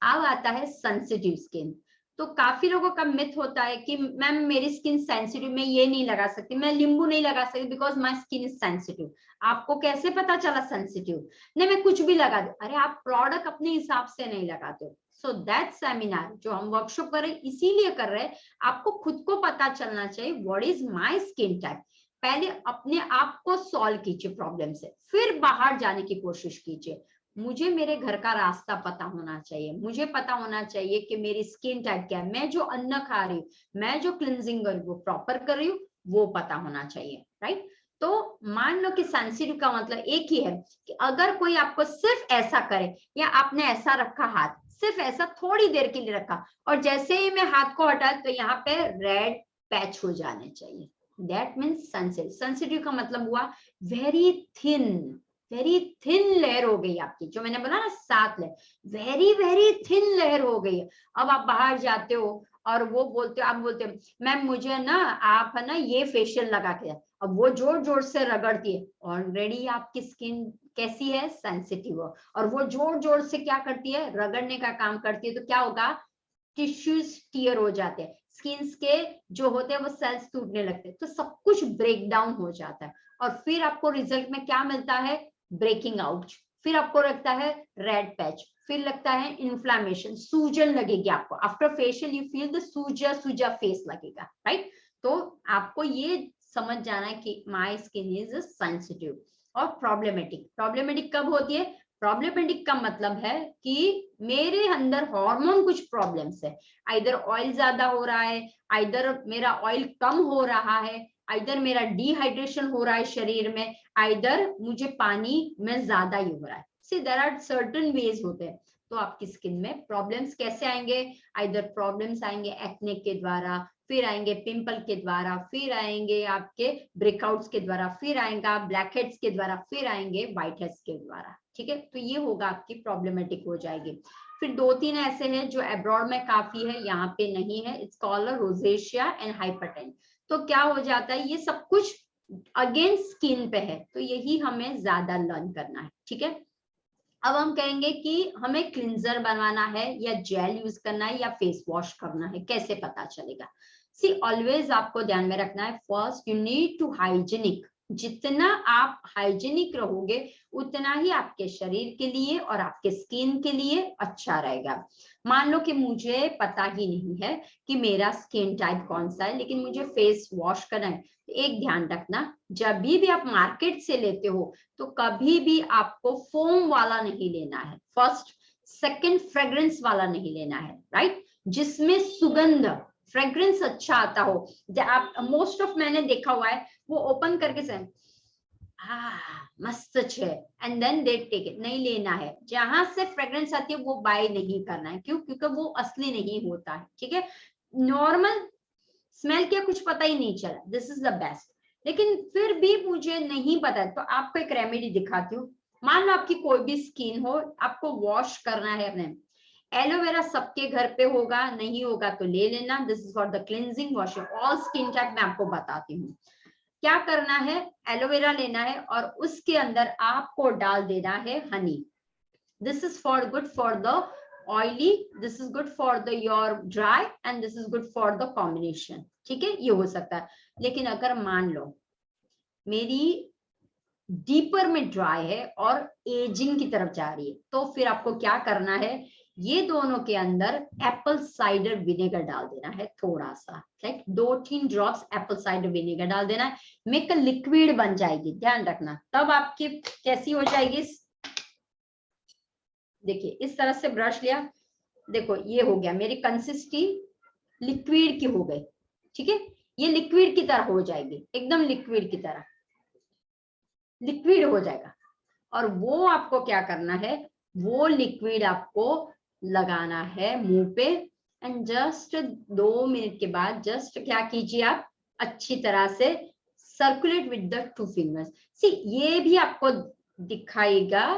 अब आता है सेंसिटिव स्किन। तो काफी लोगों का मिथ होता है कि मैम मेरी स्किन सेंसिटिव, मैं ये नहीं लगा सकती, मैं नींबू नहीं लगा सकती because my skin is sensitive. आपको कैसे पता चला सेंसिटिव? नहीं मैं कुछ भी लगा दूं, अरे आप प्रोडक्ट अपने हिसाब से नहीं लगाते हो। सो दैट सेमिनार जो हम वर्कशॉप कर रहे हैं इसीलिए कर रहे हैं, आपको खुद को पता चलना चाहिए what is my skin type. पहले अपने आप को सॉल्व कीजिए प्रॉब्लम से, फिर बाहर जाने की कोशिश कीजिए। मुझे मेरे घर का रास्ता पता होना चाहिए, मुझे पता होना चाहिए कि मेरी स्किन टाइप क्या है, मैं जो अन्न खा रही हूँ, मैं जो क्लिनजिंग कर रही हूँ वो प्रॉपर कर रही हूँ, वो पता होना चाहिए, राइट। तो मान लो कि सेंसिटिव का मतलब एक ही है कि अगर कोई आपको सिर्फ ऐसा करे, या आपने ऐसा रखा हाथ, सिर्फ ऐसा थोड़ी देर के लिए रखा, और जैसे ही मैं हाथ को हटा तो यहाँ पे रेड पैच हो जाने चाहिए, दैट मीन्स सेंसिटिव। सेंसिटिव का मतलब हुआ वेरी थिन लेयर हो गई आपकी, जो मैंने बोला ना 7 layer, very very thin layer हो गई है। अब आप बाहर जाते हो और वो बोलते हो, आप बोलते हो मैम मुझे ना आप है ना ये फेशियल लगा के, अब वो जोर जोर से रगड़ती है, ऑलरेडी आपकी स्किन कैसी है, सेंसिटिव हो, और वो जोर जोर से क्या करती है, रगड़ने का काम करती है, तो क्या होगा, टिश्यूज टीयर हो जाते हैं, स्किन के जो होते हैं वो सेल्स टूटने लगते हैं, तो सब कुछ ब्रेक डाउन हो जाता है, और फिर आपको रिजल्ट में क्या मिलता है, ब्रेकिंग आउट, फिर आपको लगता है रेड पैच, फिर लगता है इन्फ्लामेशन, सूजन लगेगी आपको, after facial you feel the सूजा सूजा फेस लगेगा, राइट। तो आपको ये समझ जाना है कि माय स्किन इज सेंसिटिव। और प्रॉब्लमेटिक कब होती है, प्रॉब्लमेटिक का मतलब है कि मेरे अंदर हार्मोन कुछ प्रॉब्लम्स है, आइदर ऑयल ज्यादा हो रहा है, आइदर मेरा ऑयल कम हो रहा है, आइदर मेरा डिहाइड्रेशन हो रहा है शरीर में, आइदर मुझे पानी में ज्यादा ही हो रहा है। सी देयर आर सर्टेन वेज होते हैं। तो आपकी स्किन में प्रॉब्लम्स कैसे आएंगे, आइदर प्रॉब्लम्स आएंगे एक्ने के द्वारा, फिर आएंगे पिंपल के द्वारा, फिर आएंगे आपके ब्रेकआउट्स के द्वारा, फिर आएगा ब्लैक हेड्स के द्वारा, फिर आएंगे व्हाइट हेड्स के द्वारा, ठीक है। तो ये होगा आपकी प्रॉब्लमेटिक हो जाएगी। फिर 2-3 ऐसे हैं जो अब्रॉड में काफी है, यहाँ पे नहीं है, इट्स कॉल्ड रोजेशिया एंड हाइपरटेन। तो क्या हो जाता है, ये सब कुछ अगेन स्किन पे है, तो यही हमें ज्यादा लर्न करना है, ठीक है। अब हम कहेंगे कि हमें क्लिंजर बनवाना है या जेल यूज करना है या फेस वॉश करना है, कैसे पता चलेगा। सी ऑलवेज आपको ध्यान में रखना है, first you need to hygienic, जितना आप हाइजीनिक रहोगे उतना ही आपके शरीर के लिए और आपके स्किन के लिए अच्छा रहेगा। मान लो कि मुझे पता ही नहीं है कि मेरा स्किन टाइप कौन सा है, लेकिन मुझे फेस वॉश करना है, तो एक ध्यान रखना, जब भी आप मार्केट से लेते हो तो कभी भी आपको फोम वाला नहीं लेना है, फर्स्ट। सेकंड, फ्रेग्रेंस वाला नहीं लेना है, राइट, जिसमें सुगंध फ्रेग्रेंस अच्छा आता हो। आप मोस्ट ऑफ मैंने देखा हुआ है वो ओपन करके से मस्त है and then they take it, नहीं लेना है। जहां से फ्रेग्रेंस आती है वो बाय नहीं करना है, क्यों, क्योंकि वो असली नहीं होता है, ठीक है। नॉर्मल स्मेल क्या कुछ पता ही नहीं चला, दिस इज द बेस्ट। लेकिन फिर भी मुझे नहीं पता है, तो आपको एक रेमेडी दिखाती हूँ। मान लो आपकी कोई भी स्किन हो, आपको वॉश करना है अपने, एलोवेरा सबके घर पे होगा, नहीं होगा तो ले लेना। This is for the cleansing wash all skin type. मैं आपको बताती हूँ क्या करना है। एलोवेरा लेना है और उसके अंदर आपको डाल देना है Honey. This is for good for the oily, this is good for the your dry and this is good for the combination. ठीक है, ये हो सकता है। लेकिन अगर मान लो मेरी डीपर में ड्राई है और एजिंग की तरफ जा रही है, तो फिर आपको क्या करना है, ये दोनों के अंदर एप्पल साइडर विनेगर डाल देना है थोड़ा सा, like 2-3 drops Apple cider vinegar डाल देना है। मेक लिक्विड बन जाएगी, ध्यान रखना। तब आपकी कैसी हो जाएगी, देखिए इस तरह से ब्रश लिया, देखो ये हो गया, मेरी कंसिस्टेंसी लिक्विड की हो गई। ठीक है, ये लिक्विड की तरह हो जाएगी, एकदम लिक्विड की तरह लिक्विड हो जाएगा। और वो आपको क्या करना है, वो लिक्विड आपको लगाना है मुंह पे एंड जस्ट 2 मिनट के बाद जस्ट क्या कीजिए आप, अच्छी तरह से सर्कुलेट विद द 2 फिंगर्स। सी ये भी आपको दिखाएगा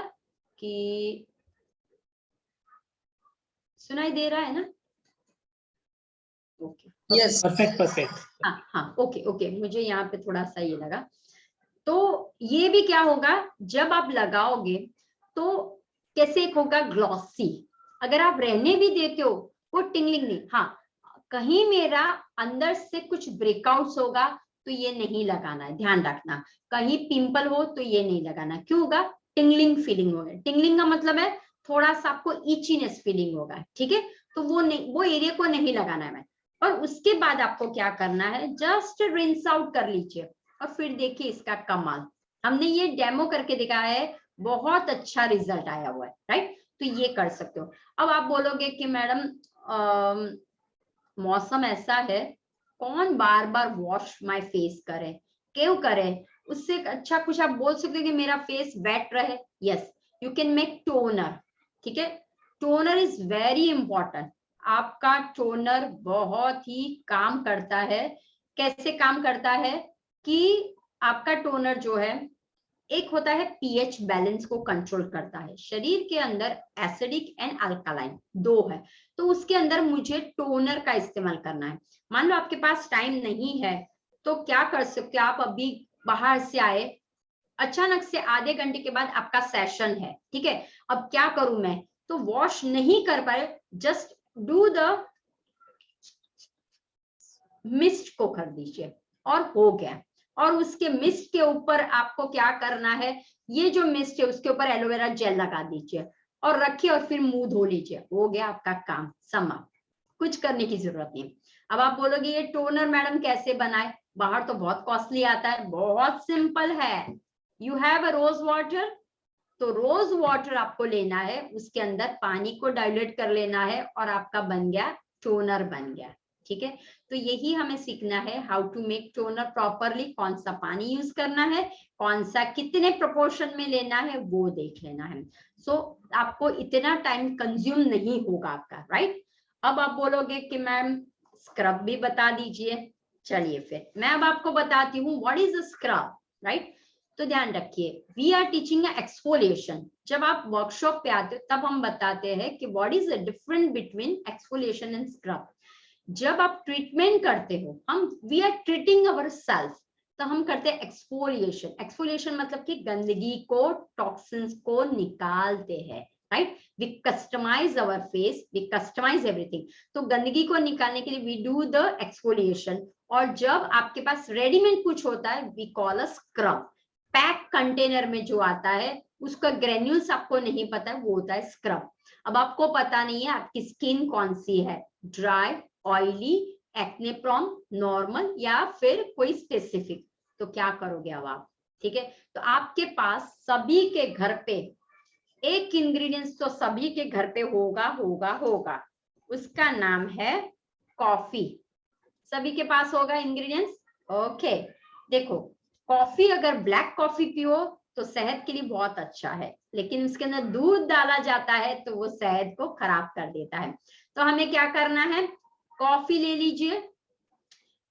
कि सुनाई दे रहा है ना? Okay, yes, perfect perfect. हाँ हाँ, ओके ओके, मुझे यहाँ पे थोड़ा सा ये लगा। तो ये भी क्या होगा, जब आप लगाओगे तो कैसे एक होगा ग्लॉसी। अगर आप रहने भी देते हो वो टिंगलिंग नहीं, हाँ कहीं मेरा अंदर से कुछ ब्रेकआउट्स होगा तो ये नहीं लगाना है, ध्यान रखना। कहीं पिंपल हो तो ये नहीं लगाना, क्यों होगा, टिंगलिंग फीलिंग होगा। टिंगलिंग का मतलब है थोड़ा सा आपको इचीनेस फीलिंग होगा। ठीक है, तो वो नहीं, वो एरिया को नहीं लगाना है। और उसके बाद आपको क्या करना है, जस्ट रिंस आउट कर लीजिए और फिर देखिए इसका कमाल। हमने ये डेमो करके दिखाया है, बहुत अच्छा रिजल्ट आया हुआ है, राइट। तो ये कर सकते हो। अब आप बोलोगे कि मैडम मौसम ऐसा है, कौन बार बार वॉश माय फेस करे, क्यों करे? उससे अच्छा कुछ आप बोल सकते हो कि मेरा फेस वेट रहे। Yes, you can make toner. ठीक है, टोनर इज वेरी इंपॉर्टेंट। आपका टोनर बहुत ही काम करता है। कैसे काम करता है कि आपका टोनर जो है, एक होता है पीएच बैलेंस को कंट्रोल करता है। शरीर के अंदर एसिडिक एंड अल्कालाइन 2 है, तो उसके अंदर मुझे टोनर का इस्तेमाल करना है। मान लो आपके पास टाइम नहीं है तो क्या कर सकते हो आप, अभी बाहर से आए, अचानक से आधे घंटे के बाद आपका सेशन है, ठीक है, अब क्या करूं मैं, तो वॉश नहीं कर पाए, जस्ट डू द मिस्ट को कर दीजिए और हो गया। और उसके मिस्ट के ऊपर आपको क्या करना है, ये जो मिस्ट है उसके ऊपर एलोवेरा जेल लगा दीजिए और रखिए और फिर मुंह धो लीजिए, हो गया आपका काम समाप्त। कुछ करने की जरूरत नहीं। अब आप बोलोगे ये टोनर मैडम कैसे बनाए, बाहर तो बहुत कॉस्टली आता है। बहुत सिंपल है, you have a rose water, तो रोज वाटर आपको लेना है, उसके अंदर पानी को डाइल्यूट कर लेना है और आपका बन गया टोनर, बन गया। ठीक है, तो यही हमें सीखना है, how to make toner properly. कौन सा पानी यूज करना है, कौन सा कितने प्रोपोर्शन में लेना है, वो देख लेना है। सो आपको इतना टाइम कंज्यूम नहीं होगा आपका, राइट। अब आप बोलोगे कि मैम स्क्रब भी बता दीजिए। चलिए फिर मैं अब आपको बताती हूँ what is a scrub, right. तो ध्यान रखिए, वी आर टीचिंग एक्सफोलिएशन। जब आप वर्कशॉप पे आते हो तब हम बताते हैं कि what is the difference between exfoliation and scrub. जब आप ट्रीटमेंट करते हो, हम we are treating our self, तो हम करते हैं एक्सफोलिएशन। एक्सफोलिएशन मतलब कि गंदगी को, टॉक्सिन्स को निकालते हैं, right. We customise our face, we customise everything. तो गंदगी को निकालने के लिए वी डू द एक्सफोलिएशन। और जब आपके पास रेडीमेड कुछ होता है, we call a scrub. Pack container में जो आता है उसका ग्रेन्यूल्स आपको नहीं पता है, वो होता है स्क्रब। अब आपको पता नहीं है आपकी स्किन कौन सी है, dry, oily, acne prone, normal या फिर कोई स्पेसिफिक, तो क्या करोगे अब आप? ठीक है, तो आपके पास सभी के घर पे एक इंग्रेडिएंट्स तो सभी के घर पे होगा होगा होगा, उसका नाम है कॉफी। सभी के पास होगा इंग्रेडिएंट्स। ओके, देखो कॉफी, अगर ब्लैक कॉफी पियो तो सेहत के लिए बहुत अच्छा है, लेकिन उसके अंदर दूध डाला जाता है तो वो सेहत को खराब कर देता है। तो हमें क्या करना है, कॉफी ले लीजिए,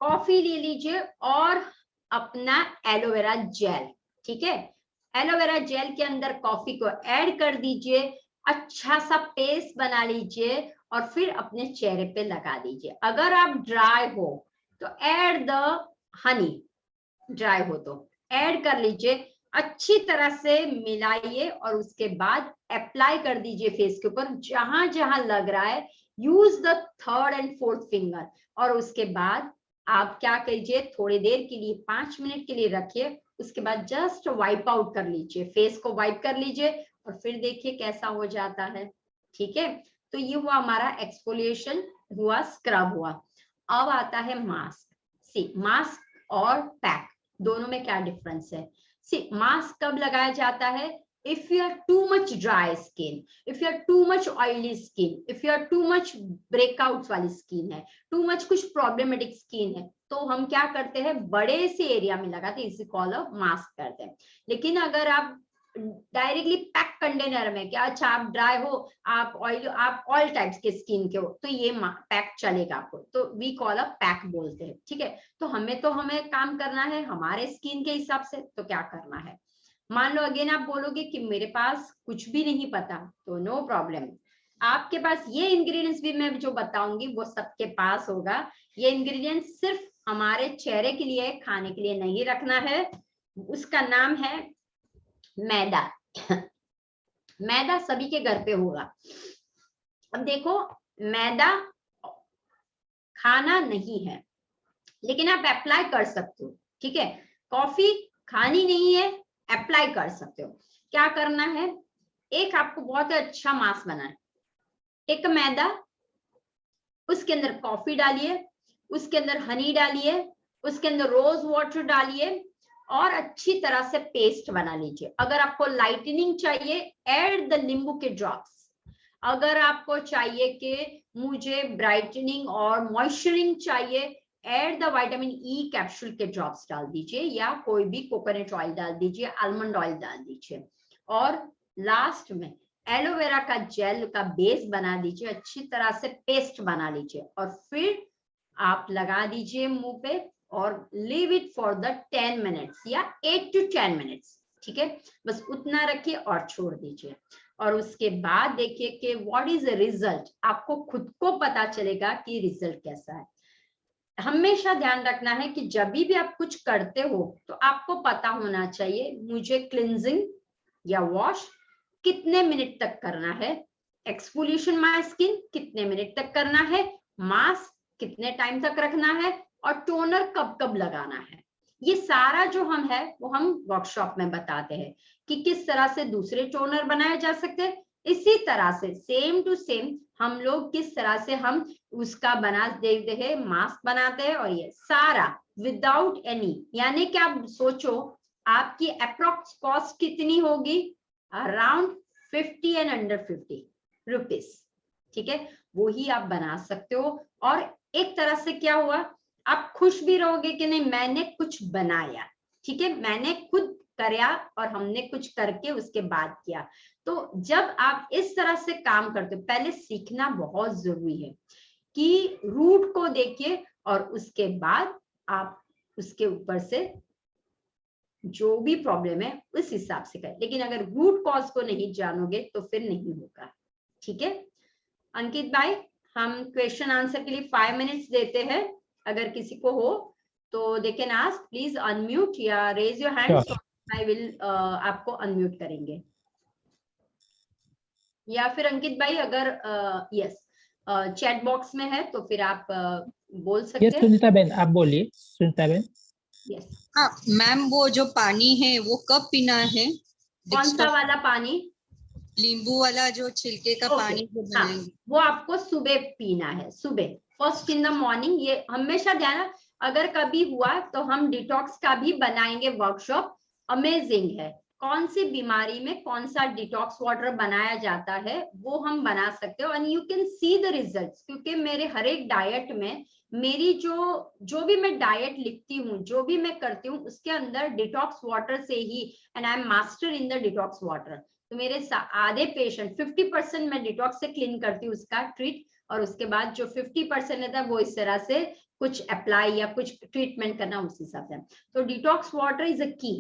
कॉफी ले लीजिए और अपना एलोवेरा जेल, ठीक है। एलोवेरा जेल के अंदर कॉफी को ऐड कर दीजिए, अच्छा सा पेस्ट बना लीजिए और फिर अपने चेहरे पे लगा दीजिए। अगर आप ड्राई हो तो ऐड द हनी, ड्राई हो तो ऐड कर लीजिए, अच्छी तरह से मिलाइए और उसके बाद अप्लाई कर दीजिए फेस के ऊपर। जहां जहां लग रहा है use the third and fourth finger, और उसके बाद आप क्या कीजिए, थोड़ी देर के लिए 5 मिनट के लिए रखिए, उसके बाद जस्ट वाइप आउट कर लीजिए, फेस को वाइप कर लीजिए और फिर देखिए कैसा हो जाता है, ठीक है। तो ये हुआ हमारा एक्सफोलिएशन, हुआ स्क्रब हुआ। अब आता है मास्क। सी, मास्क और पैक दोनों में क्या डिफरेंस है। सी, मास्क कब लगाया जाता है, if you are too much dry skin, if you are too much oily skin, if you are too much breakouts वाली स्किन है, too much कुछ problematic स्किन है, तो हम क्या करते हैं, बड़े से एरिया में लगाते हैं, इसी कॉल मास्क करते हैं। लेकिन अगर आप डायरेक्टली पैक कंटेनर में, क्या अच्छा आप ड्राई हो, आप ऑयल, आप ऑल टाइप्स के स्किन के हो, तो ये पैक चलेगा आपको, तो वी कॉल अ पैक बोलते हैं, ठीक है। तो हमें काम करना है हमारे स्किन के हिसाब से, तो क्या करना है। मान लो अगेन आप बोलोगे कि मेरे पास कुछ भी नहीं पता, तो नो प्रॉब्लम, आपके पास ये इंग्रेडिएंट्स भी मैं जो बताऊंगी वो सबके पास होगा। ये इंग्रेडिएंट्स सिर्फ हमारे चेहरे के लिए, खाने के लिए नहीं रखना है। उसका नाम है मैदा। मैदा सभी के घर पे होगा। अब देखो, मैदा खाना नहीं है, लेकिन आप अप्लाई कर सकते हो, ठीक है। कॉफी खानी नहीं है, अप्लाई कर सकते हो। क्या करना है, एक आपको बहुत अच्छा मास्क बनाना है, एक मैदा, उसके अंदर कॉफी डालिए, उसके अंदर हनी डालिए, उसके अंदर रोज वाटर डालिए और अच्छी तरह से पेस्ट बना लीजिए। अगर आपको लाइटनिंग चाहिए, ऐड द नींबू के ड्रॉप्स। अगर आपको चाहिए कि मुझे ब्राइटनिंग और मॉइस्चरिंग चाहिए, add the vitamin E capsule के ड्रॉप्स डाल दीजिए, या कोई भी कोकोनट ऑयल डाल दीजिए, आलमंड ऑयल डाल दीजिए, और लास्ट में एलोवेरा का जेल का बेस बना दीजिए, अच्छी तरह से पेस्ट बना लीजिए और फिर आप लगा दीजिए मुंह पे और leave it for the 10 minutes या 8 to 10 मिनट्स, ठीक है। बस उतना रखिए और छोड़ दीजिए, और उसके बाद देखिए कि व्हाट इज द रिजल्ट, आपको खुद को पता चलेगा कि रिजल्ट कैसा है। हमेशा ध्यान रखना है कि जब भी आप कुछ करते हो तो आपको पता होना चाहिए मुझे क्लिंजिंग या वॉश कितने मिनट तक करना है, एक्सफोलिएशन माय स्किन कितने मिनट तक करना है, मास्क कितने टाइम तक रखना है, और टोनर कब कब लगाना है। ये सारा जो हम है वो हम वर्कशॉप में बताते हैं कि किस तरह से दूसरे टोनर बनाए जा सकते हैं। इसी तरह से सेम टू सेम हम लोग किस तरह से हम उसका बना देते हैं, मास्क बनाते हैं, और ये सारा विदाउट एनी, यानी कि आप सोचो आपकी अप्रोक्स कॉस्ट कितनी होगी, अराउंड 50 एंड अंडर 50 रुपीज, ठीक है। वो ही आप बना सकते हो, और एक तरह से क्या हुआ, आप खुश भी रहोगे कि नहीं मैंने कुछ बनाया, ठीक है, मैंने खुद कराया और हमने कुछ करके उसके बाद किया। तो जब आप इस तरह से काम करते हो, पहले सीखना बहुत जरूरी है कि रूट को देखिए और उसके बाद आप उसके ऊपर से जो भी प्रॉब्लम है उस हिसाब से करें। लेकिन अगर रूट कॉज को नहीं जानोगे तो फिर नहीं होगा, ठीक है। अंकित भाई, हम क्वेश्चन आंसर के लिए 5 मिनट्स देते हैं, अगर किसी को हो तो they can ask, please unmute या raise your hand, so I will आपको अनम्यूट करेंगे। या फिर अंकित भाई अगर यस चैट बॉक्स में है तो फिर आप बोल सकते हैं। सुनीता बहन आप बोलिए। सुनीता बहन, यस हाँ मैम, वो जो पानी है वो कब पीना है? कौन सा वाला पानी? नींबू वाला जो छिलके का पानी जो बनाएंगे। हाँ, वो आपको सुबह पीना है, सुबह फर्स्ट इन द मॉर्निंग। ये हमेशा ध्यान, अगर कभी हुआ तो हम डिटॉक्स का भी बनाएंगे वर्कशॉप, अमेजिंग है। कौन सी बीमारी में कौन सा डिटॉक्स वाटर बनाया जाता है वो हम बना सकते हो, and you can see the results, क्योंकि मेरे हर एक डाइट में मेरी जो भी मैं डाइट लिखती हूँ, जो भी मैं करती हूँ, उसके अंदर डिटॉक्स वाटर से ही, and I am master in the detox water. तो मेरे आधे पेशेंट 50% मैं डिटॉक्स से क्लीन करती हूँ उसका ट्रीट, और उसके बाद जो 50% रहता है वो इस तरह से कुछ अप्लाई या कुछ ट्रीटमेंट करना उस हिसाब से। तो डिटॉक्स वाटर इज अ की,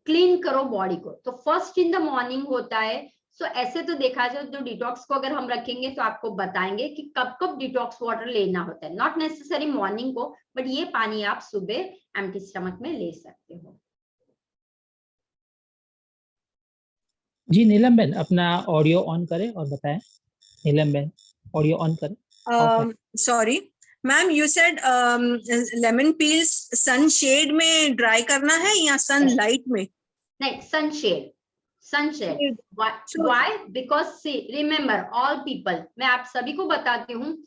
क्लीन करो बॉडी को। तो फर्स्ट इन द मॉर्निंग होता है। सो ऐसे तो देखा जाए तो डिटॉक्स को अगर हम रखेंगे तो आपको बताएंगे कि कब कब डिटॉक्स वाटर लेना होता है, नॉट नेसेसरी मॉर्निंग को, बट ये पानी आप सुबह एम्प्टी स्टमक में ले सकते हो। जी नीलम बेन, अपना ऑडियो ऑन करें और बताएं। नीलम बेन, ऑडियो ऑन करें। Sorry ma'am, you said lemon peels sunshade में ड्राई करना है या सनलाइट में? नहीं, sunshade, sunshade. Sure. Why? Because see remember all people, मैं आप सभी को बताती हूँ,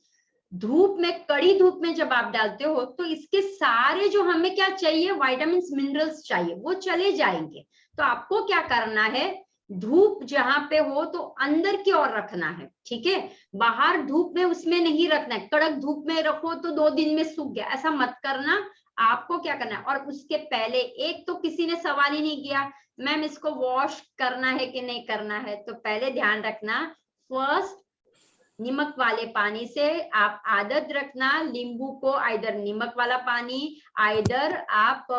धूप में, कड़ी धूप में जब आप डालते हो तो इसके सारे जो हमें क्या चाहिए, विटामिन्स मिनरल्स चाहिए, वो चले जाएंगे। तो आपको क्या करना है, धूप जहां पे हो तो अंदर की ओर रखना है, ठीक है? बाहर धूप में उसमें नहीं रखना है। कड़क धूप में रखो तो 2 दिन में सूख गया, ऐसा मत करना। आपको क्या करना है, और उसके पहले एक तो किसी ने सवाल ही नहीं किया मैम इसको वॉश करना है कि नहीं करना है, तो पहले ध्यान रखना, फर्स्ट नमक वाले पानी से आप आदत रखना, नींबू को आइदर नमक वाला पानी, आइदर आप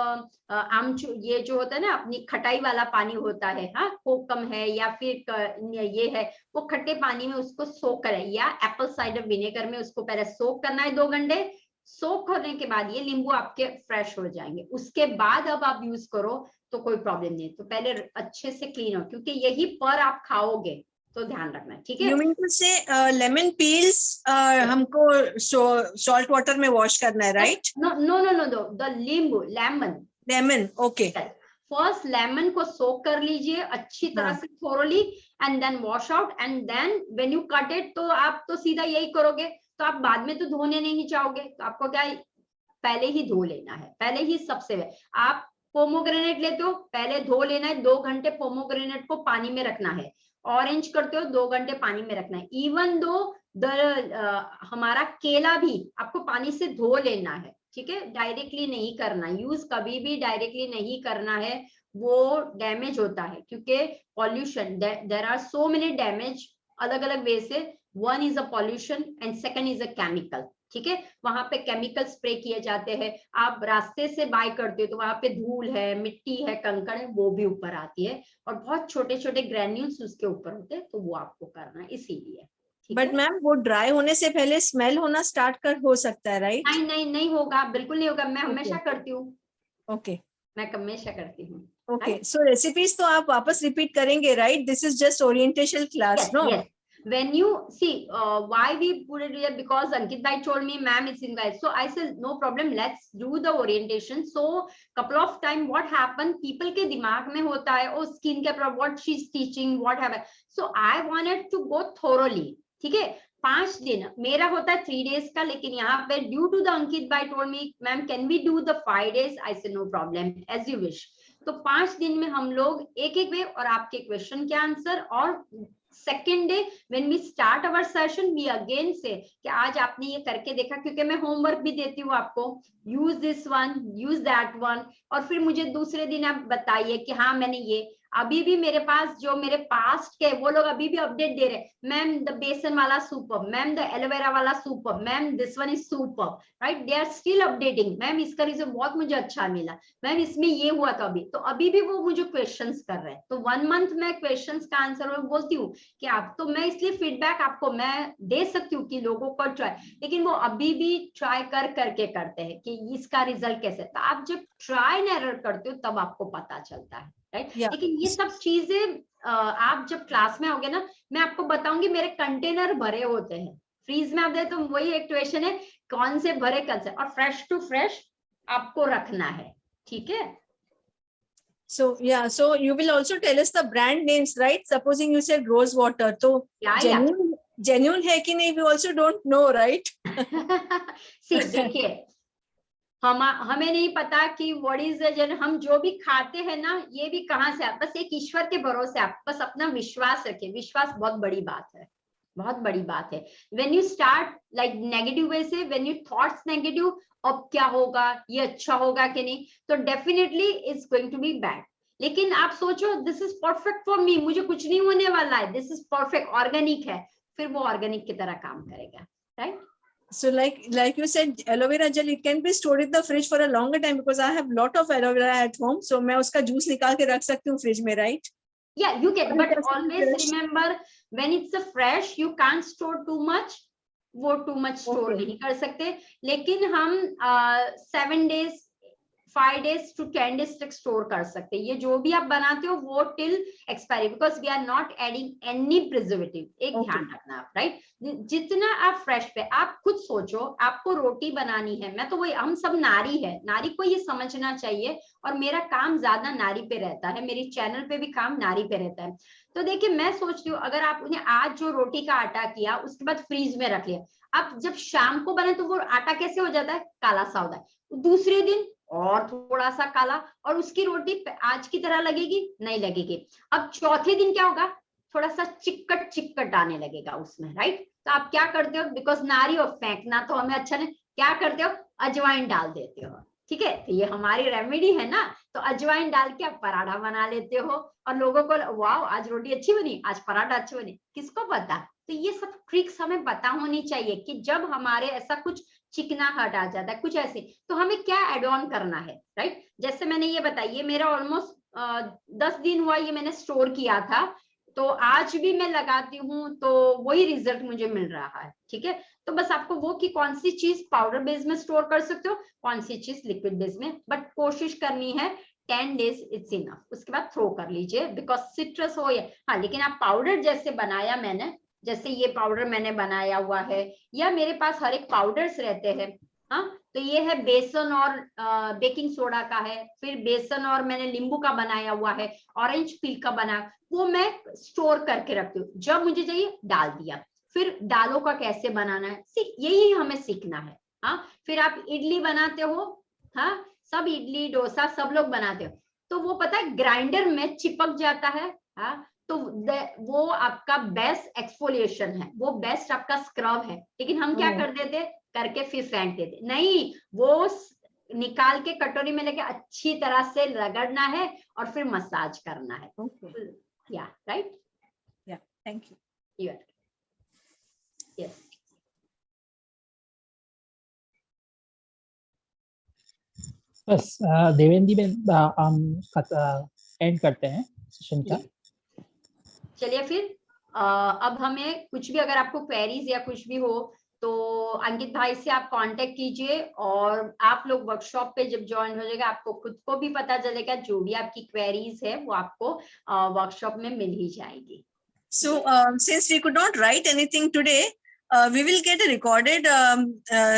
आमचूर, ये जो होता है ना अपनी खटाई वाला पानी होता है, हाँ कोकम है या फिर ये है, वो खट्टे पानी में उसको सोक करें, या एप्पल साइडर विनेगर में उसको पहले सोक करना है 2 घंटे। सोक होने के बाद ये नींबू आपके फ्रेश हो जाएंगे, उसके बाद अब आप यूज करो तो कोई प्रॉब्लम नहीं। तो पहले अच्छे से क्लीन हो, क्योंकि यही पर आप खाओगे, तो ध्यान रखना, ठीक है? You mean to say lemon peels हमको सॉल्ट वाटर में वॉश करना है, right? No no no no, the nimbu, lemon, lemon, okay. First lemon को सोक कर लीजिए अच्छी तरह से thoroughly, and then wash out, and then when you cut it, तो आप तो सीधा यही करोगे, तो आप बाद में तो धोने नहीं चाहोगे, तो आपको क्या पहले ही धो लेना है, पहले ही सबसे। आप पोमोग्रेनेट लेते हो, पहले धो लेना है, 2 घंटे पोमोग्रेनेट को पानी में रखना है। ऑरेंज करते हो, 2 घंटे पानी में रखना है। इवन दो हमारा केला भी आपको पानी से धो लेना है, ठीक है? डायरेक्टली नहीं करना यूज, कभी भी डायरेक्टली नहीं करना है, वो डैमेज होता है, क्योंकि pollution, there are so many damage अलग अलग वे से। One is a pollution and second is a chemical, ठीक है? वहां पे केमिकल स्प्रे किए जाते हैं, आप रास्ते से बाय करते हो तो वहां पे धूल है, मिट्टी है, कंकड़ है, वो भी ऊपर आती है, और बहुत छोटे छोटे ग्रेन्यूल्स उसके ऊपर होते हैं, तो वो आपको करना है इसीलिए। बट मैम वो ड्राई होने से पहले स्मेल होना स्टार्ट कर हो सकता है, राइट? नहीं नहीं नहीं होगा, बिल्कुल नहीं होगा, मैं हमेशा करती हूँ, ओके मैं हमेशा करती हूँ। ओके, सो रेसिपीज तो आप वापस रिपीट करेंगे, right? This is just orientation class, no? Yes. When you see why we put it here, because Ankit bhai told me ma'am it's in guys, so I said no problem, let's do the orientation. So couple of time what happened, people के दिमाग में होता है ओ skin के problem, what she's teaching, what have I, so I wanted to go thoroughly, ठीक है? 5 दिन मेरा होता है 3 days का, लेकिन यहाँ पे ड्यू टू द अंकित भाई told me ma'am can we do the 5 days, I say no problem as you wish. तो 5 दिन में हम लोग एक एक वे और आपके क्वेश्चन के आंसर, और second day when we start our session we again say कि आज आपने ये करके देखा, क्योंकि मैं होमवर्क भी देती हूँ आपको, use this one, use that one, और फिर मुझे दूसरे दिन आप बताइए कि हाँ मैंने ये। अभी भी मेरे पास जो मेरे पास्ट के वो लोग अभी भी अपडेट दे रहे, मैम द बेसन वाला सुपर, मैम द एलोवेरा वाला super, ma'am this one is super, right? They are still updating, ma'am इसका रिजल्ट बहुत मुझे अच्छा मिला, मैम इसमें ये हुआ था अभी, तो अभी भी वो मुझे क्वेश्चंस कर रहे हैं। तो 1 मंथ में क्वेश्चंस का आंसर मैं बोलती हूँ कि आप, तो मैं इसलिए फीडबैक आपको मैं दे सकती हूँ कि लोगों को ट्राई, लेकिन वो अभी भी ट्राई करके करते हैं कि इसका रिजल्ट कैसे। तो आप जब ट्राई एंड एरर करते हो तब आपको पता चलता है, राइट? लेकिन ये सब चीजें आप जब क्लास में आओगे ना, मैं आपको बताऊंगी, मेरे कंटेनर भरे होते हैं फ्रीज में, आप दे तो वही एक क्वेश्चन है कौन से भरे कौन से, और फ्रेश टू फ्रेश आपको रखना है, ठीक है? So yeah, so you will also tell us the brand names, right? Supposing you said rose water, so genuine है कि नहीं, we also don't know, right? See, देखिए हमें नहीं पता कि व्हाट इज द, हम जो भी खाते हैं ना ये भी कहाँ से, बस एक ईश्वर के भरोसे आप बस अपना विश्वास रखें, विश्वास बहुत बड़ी बात है, बहुत बड़ी बात है। When you start like negative way से, व्हेन यू थॉट्स नेगेटिव, अब क्या होगा, ये अच्छा होगा कि नहीं, तो definitely it's going to be bad. लेकिन आप सोचो this is perfect for me, मुझे कुछ नहीं होने वाला है, दिस इज परफेक्ट, ऑर्गेनिक है, फिर वो ऑर्गेनिक की तरह काम करेगा, right? So like you said, aloe vera gel, it can be stored in the fridge for a longer time because I have lot of aloe vera at home. So मैं उसका juice निकाल के रख सकती हूँ फ्रिज में, right? Yeah, you can, but It has to be always fresh. remember when it's a fresh, you can't store too much. वो too much store Okay. नहीं कर सकते, लेकिन हम 7 days 5 days to 10 days तक स्टोर कर सकते हैं। ये जो भी आप बनाते हो वो till expiry, because we are not adding any preservative. एक ध्यान रखना आप, राइट? जितना आप फ्रेश पे, आप खुद सोचो, आपको रोटी बनानी है, मैं तो वही, हम सब नारी है, नारी को ये समझना चाहिए, और मेरा काम ज्यादा नारी पे रहता है, मेरी चैनल पे भी काम नारी पे रहता है। तो देखिए, मैं सोचती हूँ अगर आपने आज जो रोटी का आटा किया उसके बाद फ्रीज में रख लिया, आप जब शाम को बने तो वो आटा कैसे हो जाता है? काला सा होता है। दूसरे दिन और थोड़ा सा काला, और उसकी रोटी आज की तरह लगेगी? नहीं लगेगी। अब चौथे दिन क्या होगा? थोड़ा सा चिकट चिकट आने लगेगा उसमें, राइट? तो आप क्या करते हो, बिकॉज नारी हो, फेंकना तो हमें अच्छा नहीं, क्या करते हो? अजवाइन डाल देते हो, ठीक है? तो ये हमारी रेमेडी है ना, तो अजवाइन डाल के आप पराठा बना लेते हो, और लोगों को वाओ आज रोटी अच्छी बनी, आज पराठा अच्छा बनी, किसको पता? तो ये सब ट्रिक्स हमें पता होनी चाहिए कि जब हमारे ऐसा कुछ चिकनाहट आ जाता है, कुछ ऐसे, तो हमें क्या एड ऑन करना है, राइट? जैसे मैंने ये बताइए, मेरा ऑलमोस्ट 10 दिन हुआ ये मैंने स्टोर किया था, तो आज भी मैं लगाती हूँ तो वही रिजल्ट मुझे मिल रहा है, ठीक है? तो बस आपको वो कि कौन सी चीज पाउडर बेस में स्टोर कर सकते हो, कौन सी चीज लिक्विड बेस में, बट कोशिश करनी है 10 days इट्स इनफ, उसके बाद थ्रो कर लीजिए, बिकॉज सिट्रस हो या, हाँ, लेकिन आप पाउडर जैसे बनाया मैंने, जैसे ये पाउडर मैंने बनाया हुआ है, या मेरे पास हर एक पाउडर्स रहते हैं, हाँ, तो ये है बेसन और बेकिंग सोडा का है, फिर बेसन और मैंने नींबू का बनाया हुआ है, ऑरेंज पील का बना, वो मैं स्टोर करके रखती हूँ, जब मुझे चाहिए डाल दिया। फिर दालों का कैसे बनाना है, यही हमें सीखना है, हाँ। फिर आप इडली बनाते हो, हाँ, सब इडली डोसा सब लोग बनाते हो, तो वो पता है ग्राइंडर में चिपक जाता है, हाँ, तो वो आपका बेस्ट एक्सफोलिएशन है, वो बेस्ट आपका स्क्रब है, लेकिन हम क्या कर देते, करके फिर फेंक देते, नहीं, वो निकाल के कटोरी में लेके अच्छी तरह से रगड़ना है और फिर मसाज करना है। या राइट, या थैंक यू। यस, बस देवेंद्र बेन हम एंड करते हैं सेशन का। चलिए फिर अब हमें कुछ भी, अगर आपको क्वेरीज या कुछ भी हो तो अंकित भाई से आप कांटेक्ट कीजिए, और आप लोग वर्कशॉप पे जब ज्वाइन हो जाएगा आपको खुद को भी पता चलेगा, जो भी आपकी क्वेरीज है वो आपको वर्कशॉप में मिल ही जाएगी। So since we could not write anything today, we will get a recorded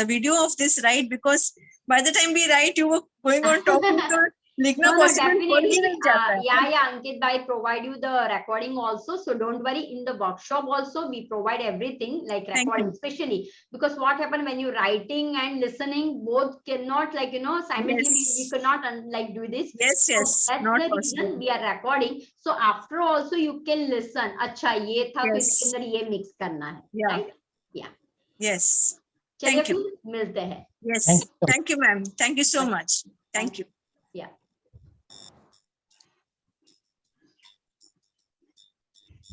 video of this, right? Because by the time we write, you were going on talking to लिखना possible नहीं जाता है। Yeah, Ankit bhai provide you the recording also, so don't worry. In the workshop also we provide everything like recording, especially because what happen when you writing and listening both cannot, like, you know, simultaneously we cannot like do this. Yes, so that's not the possible. reason we are recording, so after also you can listen, अच्छा ये था तो इसके अंदर ये mix करना है, right? Yeah, yes, चलिए फिर मिलते हैं। Yes, thank you ma'am, thank you so much, thank you.